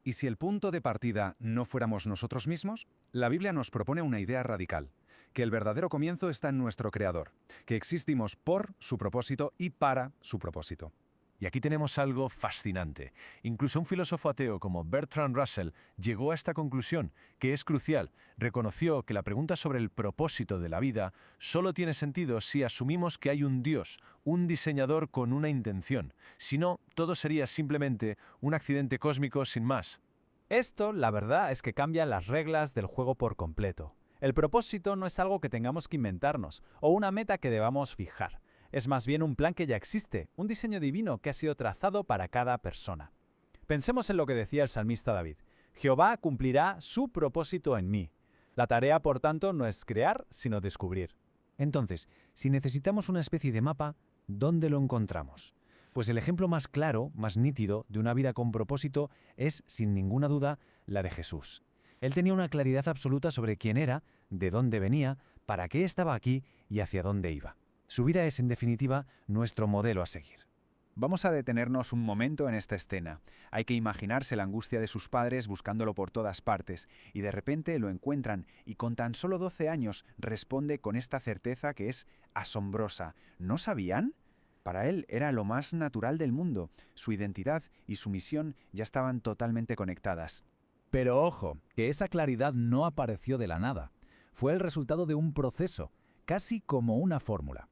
¿Y si el punto de partida no fuéramos nosotros mismos? La Biblia nos propone una idea radical, que el verdadero comienzo está en nuestro Creador, que existimos por su propósito y para su propósito. Y aquí tenemos algo fascinante. Incluso un filósofo ateo como Bertrand Russell llegó a esta conclusión, que es crucial. Reconoció que la pregunta sobre el propósito de la vida solo tiene sentido si asumimos que hay un Dios, un diseñador con una intención. Si no, todo sería simplemente un accidente cósmico sin más. Esto, la verdad, es que cambia las reglas del juego por completo. El propósito no es algo que tengamos que inventarnos o una meta que debamos fijar. Es más bien un plan que ya existe, un diseño divino que ha sido trazado para cada persona. Pensemos en lo que decía el salmista David. Jehová cumplirá su propósito en mí. La tarea, por tanto, no es crear, sino descubrir. Entonces, si necesitamos una especie de mapa, ¿dónde lo encontramos? Pues el ejemplo más claro, más nítido, de una vida con propósito es, sin ninguna duda, la de Jesús. Él tenía una claridad absoluta sobre quién era, de dónde venía, para qué estaba aquí y hacia dónde iba. Su vida es, en definitiva, nuestro modelo a seguir. Vamos a detenernos un momento en esta escena. Hay que imaginarse la angustia de sus padres buscándolo por todas partes, y de repente lo encuentran, y con tan solo 12 años responde con esta certeza que es asombrosa. ¿No sabían? Para él era lo más natural del mundo. Su identidad y su misión ya estaban totalmente conectadas. Pero ojo, que esa claridad no apareció de la nada. Fue el resultado de un proceso, casi como una fórmula.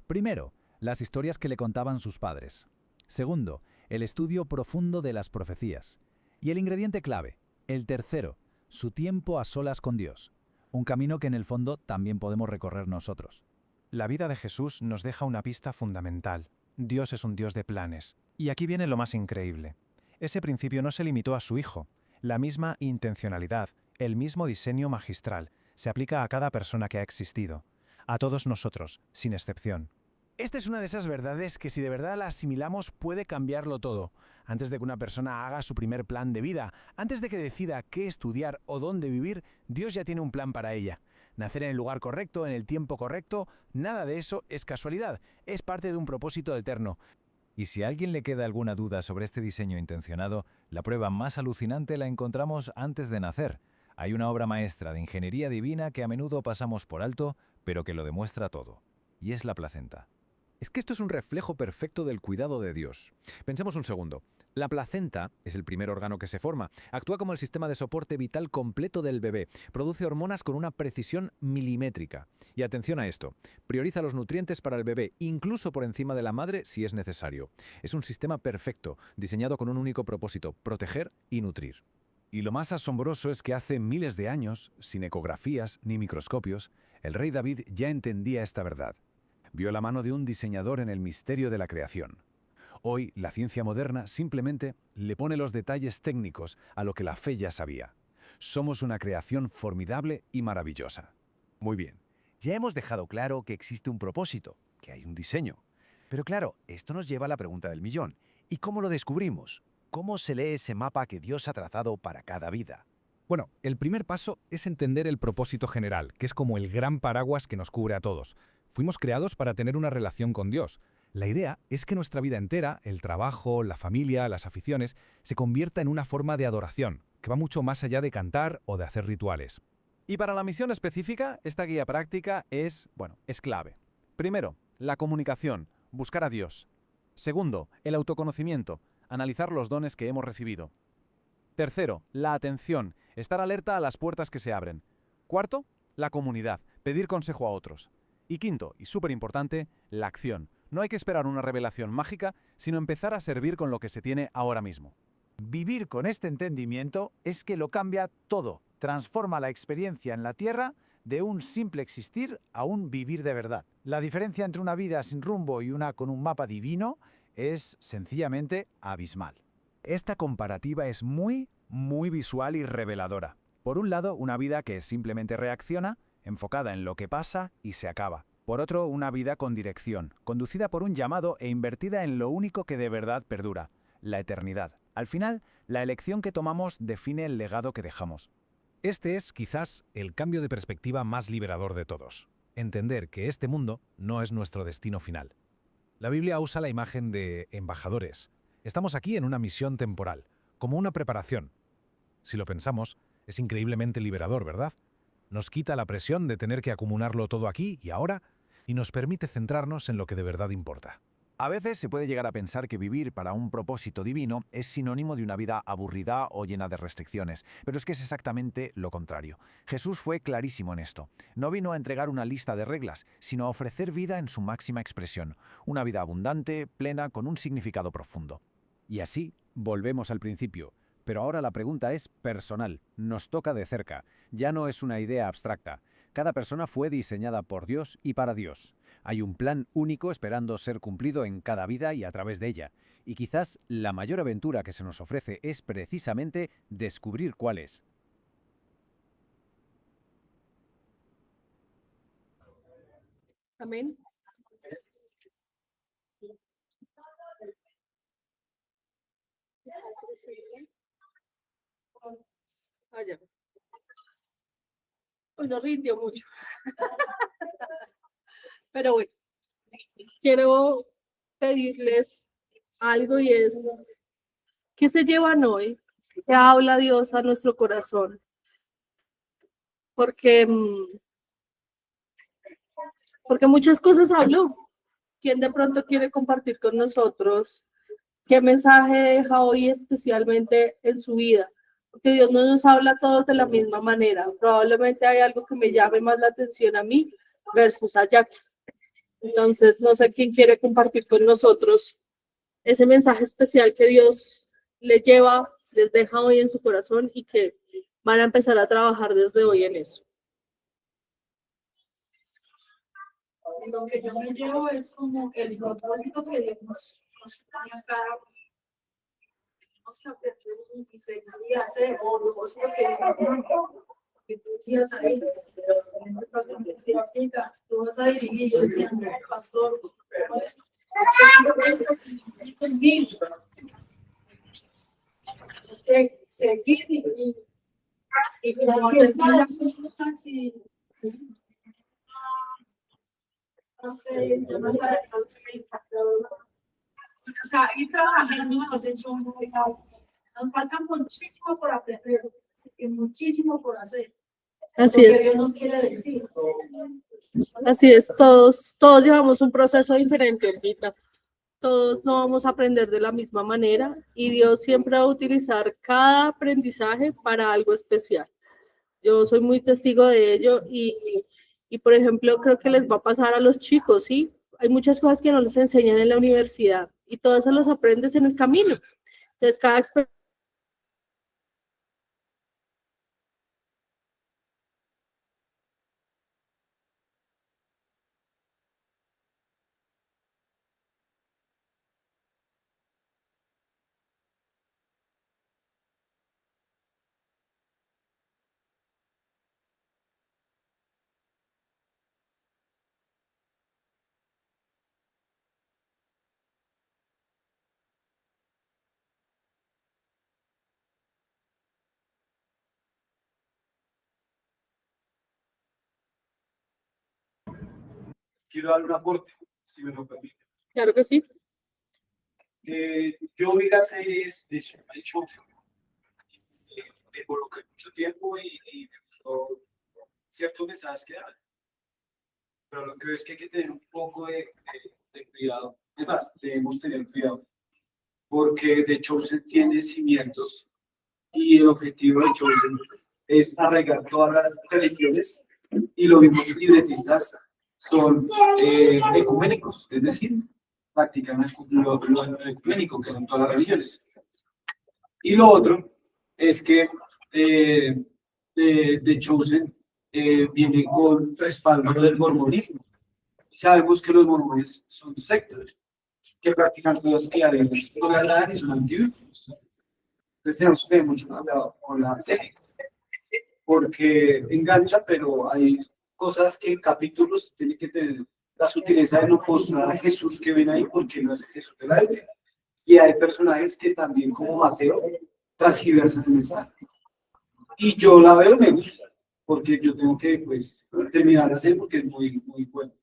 Primero, las historias que le contaban sus padres. Segundo, el estudio profundo de las profecías. Y el ingrediente clave, el tercero, su tiempo a solas con Dios. Un camino que en el fondo también podemos recorrer nosotros. La vida de Jesús nos deja una pista fundamental. Dios es un Dios de planes. Y aquí viene lo más increíble. Ese principio no se limitó a su Hijo. La misma intencionalidad, el mismo diseño magistral, se aplica a cada persona que ha existido. A todos nosotros, sin excepción. Esta es una de esas verdades que si de verdad la asimilamos puede cambiarlo todo. Antes de que una persona haga su primer plan de vida, antes de que decida qué estudiar o dónde vivir, Dios ya tiene un plan para ella. Nacer en el lugar correcto, en el tiempo correcto, nada de eso es casualidad, es parte de un propósito eterno. Y si a alguien le queda alguna duda sobre este diseño intencionado, la prueba más alucinante la encontramos antes de nacer. Hay una obra maestra de ingeniería divina que a menudo pasamos por alto, pero que lo demuestra todo. Y es la placenta. Es que esto es un reflejo perfecto del cuidado de Dios. Pensemos un segundo. La placenta es el primer órgano que se forma. Actúa como el sistema de soporte vital completo del bebé. Produce hormonas con una precisión milimétrica. Y atención a esto. Prioriza los nutrientes para el bebé, incluso por encima de la madre si es necesario. Es un sistema perfecto, diseñado con un único propósito: proteger y nutrir. Y lo más asombroso es que hace miles de años, sin ecografías ni microscopios, el rey David ya entendía esta verdad. Vio la mano de un diseñador en el misterio de la creación. Hoy, la ciencia moderna simplemente le pone los detalles técnicos a lo que la fe ya sabía. Somos una creación formidable y maravillosa. Muy bien, ya hemos dejado claro que existe un propósito, que hay un diseño. Pero claro, esto nos lleva a la pregunta del millón. ¿Y cómo lo descubrimos? ¿Cómo se lee ese mapa que Dios ha trazado para cada vida? Bueno, el primer paso es entender el propósito general, que es como el gran paraguas que nos cubre a todos. Fuimos creados para tener una relación con Dios. La idea es que nuestra vida entera, el trabajo, la familia, las aficiones, se convierta en una forma de adoración, que va mucho más allá de cantar o de hacer rituales. Y para la misión específica, esta guía práctica es clave. Primero, la comunicación, buscar a Dios. Segundo, el autoconocimiento, analizar los dones que hemos recibido. Tercero, la atención, estar alerta a las puertas que se abren. Cuarto, la comunidad, pedir consejo a otros. Y quinto, y súper importante, la acción. No hay que esperar una revelación mágica, sino empezar a servir con lo que se tiene ahora mismo. Vivir con este entendimiento es que lo cambia todo. Transforma la experiencia en la tierra de un simple existir a un vivir de verdad. La diferencia entre una vida sin rumbo y una con un mapa divino es sencillamente abismal. Esta comparativa es muy visual y reveladora. Por un lado, una vida que simplemente reacciona, enfocada en lo que pasa y se acaba. Por otro, una vida con dirección, conducida por un llamado e invertida en lo único que de verdad perdura, la eternidad. Al final, la elección que tomamos define el legado que dejamos. Este es, quizás, el cambio de perspectiva más liberador de todos. Entender que este mundo no es nuestro destino final. La Biblia usa la imagen de embajadores. Estamos aquí en una misión temporal, como una preparación. Si lo pensamos, es increíblemente liberador, ¿verdad? Nos quita la presión de tener que acumularlo todo aquí y ahora, y nos permite centrarnos en lo que de verdad importa. A veces se puede llegar a pensar que vivir para un propósito divino es sinónimo de una vida aburrida o llena de restricciones, pero es que es exactamente lo contrario. Jesús fue clarísimo en esto. No vino a entregar una lista de reglas, sino a ofrecer vida en su máxima expresión, una vida abundante, plena, con un significado profundo. Y así, volvemos al principio. Pero ahora la pregunta es personal, nos toca de cerca, ya no es una idea abstracta. Cada persona fue diseñada por Dios y para Dios. Hay un plan único esperando ser cumplido en cada vida y a través de ella. Y quizás la mayor aventura que se nos ofrece es precisamente descubrir cuál es. Amén. Allá. Pues no rindió mucho. Pero bueno, quiero pedirles algo y es, ¿qué se llevan hoy? ¿Qué habla Dios a nuestro corazón? Porque muchas cosas habló. ¿Quién de pronto quiere compartir con nosotros qué mensaje deja hoy especialmente en su vida? Porque Dios no nos habla a todos de la misma manera. Probablemente hay algo que me llame más la atención a mí versus a Jackie. Entonces, no sé quién quiere compartir con nosotros ese mensaje especial que Dios les lleva, les deja hoy en su corazón y que van a empezar a trabajar desde hoy en eso. Lo que yo me llevo es como el propósito que Dios nos pone acá. Tenemos que aprender un diseño y hacer, o lo que tú decías ahí, tú vas a dirigir, yo decía, pastor, pero es que seguir y como hacer las cosas y o sea, ir trabajando nos hecho un legado. Nos falta muchísimo por aprender y muchísimo por hacer. Así Lo que es. Dios nos quiere decir. Así es, todos llevamos un proceso diferente, Olguita. Todos no vamos a aprender de la misma manera y Dios siempre va a utilizar cada aprendizaje para algo especial. Yo soy muy testigo de ello y por ejemplo, creo que les va a pasar a los chicos, ¿sí? Hay muchas cosas que no les enseñan en la universidad y todo eso los aprendes en el camino. Entonces, cada experiencia. Quiero dar un aporte, si me lo permite. Claro que sí. Yo vi las series de Show. Me coloqué mucho tiempo y me gustó ciertos mensajes que dan. Pero lo que veo es que hay que tener un poco de cuidado. Es más, debemos tener cuidado. Porque The Chosen tiene cimientos y el objetivo de Chosen es arraigar todas las religiones y los mismos libretistas son ecuménicos, es decir, practican lo ecuménico, que son todas las religiones. Y lo otro es que The Chosen viene con respaldo del mormonismo. Y sabemos que los mormones son sectas que practican cosas que además no y son antibíblicos. Entonces tenemos que tener mucho cuidado con la serie, porque engancha, pero hay cosas que en capítulos tienen que tener la sutileza de no mostrar a Jesús que ven ahí, porque no es Jesús de la Biblia. Y hay personajes que también, como Mateo, transgiversan el mensaje. Y yo la veo, me gusta, porque yo tengo que, pues, terminar de hacer porque es muy, muy bueno.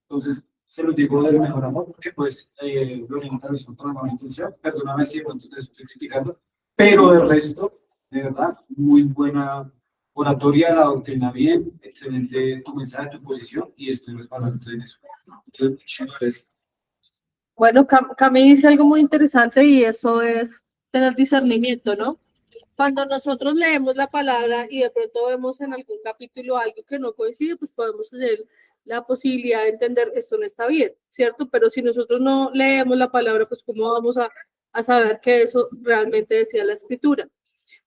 Entonces, se lo digo del mejor amor, porque, pues, lo hizo con la mala intención. Perdóname si de pronto te estoy criticando, pero el resto, de verdad, muy buena oratoria, la doctrina bien, excelente tu mensaje, tu posición, y estoy respaldando en eso. Entonces, muchísimas gracias. Bueno, Cami dice algo muy interesante y eso es tener discernimiento, ¿no? Cuando nosotros leemos la palabra y de pronto vemos en algún capítulo algo que no coincide, pues podemos tener la posibilidad de entender que esto no está bien, ¿cierto? Pero si nosotros no leemos la palabra, pues ¿cómo vamos a saber que eso realmente decía la escritura?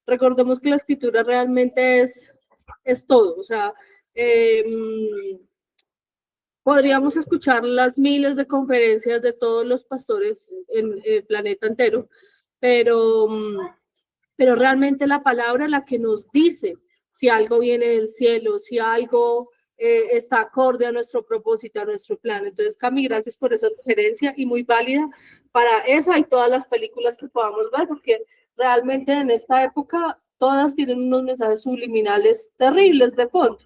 Recordemos que la escritura realmente es todo, o sea, podríamos escuchar las miles de conferencias de todos los pastores en el planeta entero, pero realmente la palabra es la que nos dice si algo viene del cielo, si algo está acorde a nuestro propósito, a nuestro plan. Entonces, Cami, gracias por esa sugerencia y muy válida para esa y todas las películas que podamos ver, porque realmente en esta época todas tienen unos mensajes subliminales terribles de fondo.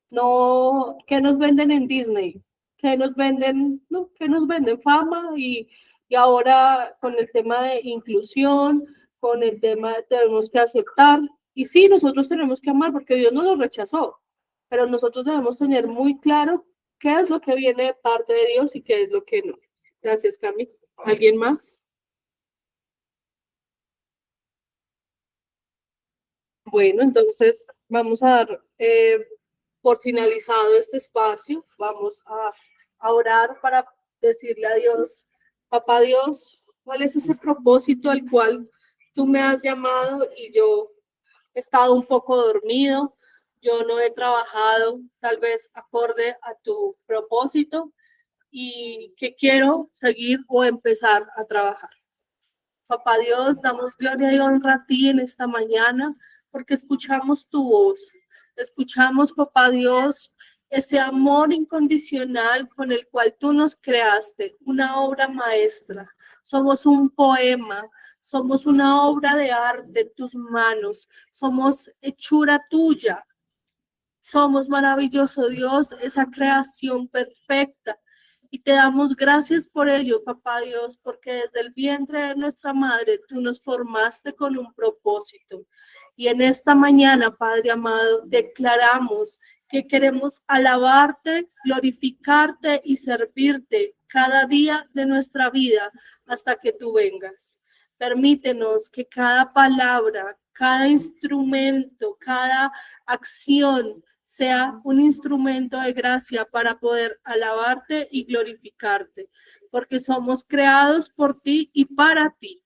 No, ¿qué nos venden en Disney? ¿Qué nos venden? No, ¿qué nos venden? Fama y ahora con el tema de inclusión, con el tema de tenemos que aceptar. Y sí, nosotros tenemos que amar porque Dios no lo rechazó, pero nosotros debemos tener muy claro qué es lo que viene de parte de Dios y qué es lo que no. Gracias, Cami. ¿Alguien más? Bueno, entonces vamos a dar por finalizado este espacio. Vamos a orar para decirle a Dios, Papá Dios, ¿cuál es ese propósito al cual tú me has llamado y yo he estado un poco dormido? Yo no he trabajado tal vez acorde a tu propósito y que quiero seguir o empezar a trabajar. Papá Dios, damos gloria y honra a ti en esta mañana porque escuchamos tu voz. Escuchamos, Papá Dios, ese amor incondicional con el cual tú nos creaste, una obra maestra. Somos un poema, somos una obra de arte en tus manos, somos hechura tuya. Somos maravilloso Dios, esa creación perfecta. Y te damos gracias por ello, Papá Dios, porque desde el vientre de nuestra madre tú nos formaste con un propósito. Y en esta mañana, Padre amado, declaramos que queremos alabarte, glorificarte y servirte cada día de nuestra vida hasta que tú vengas. Permítenos que cada palabra, cada instrumento, cada acción sea un instrumento de gracia para poder alabarte y glorificarte, porque somos creados por ti y para ti.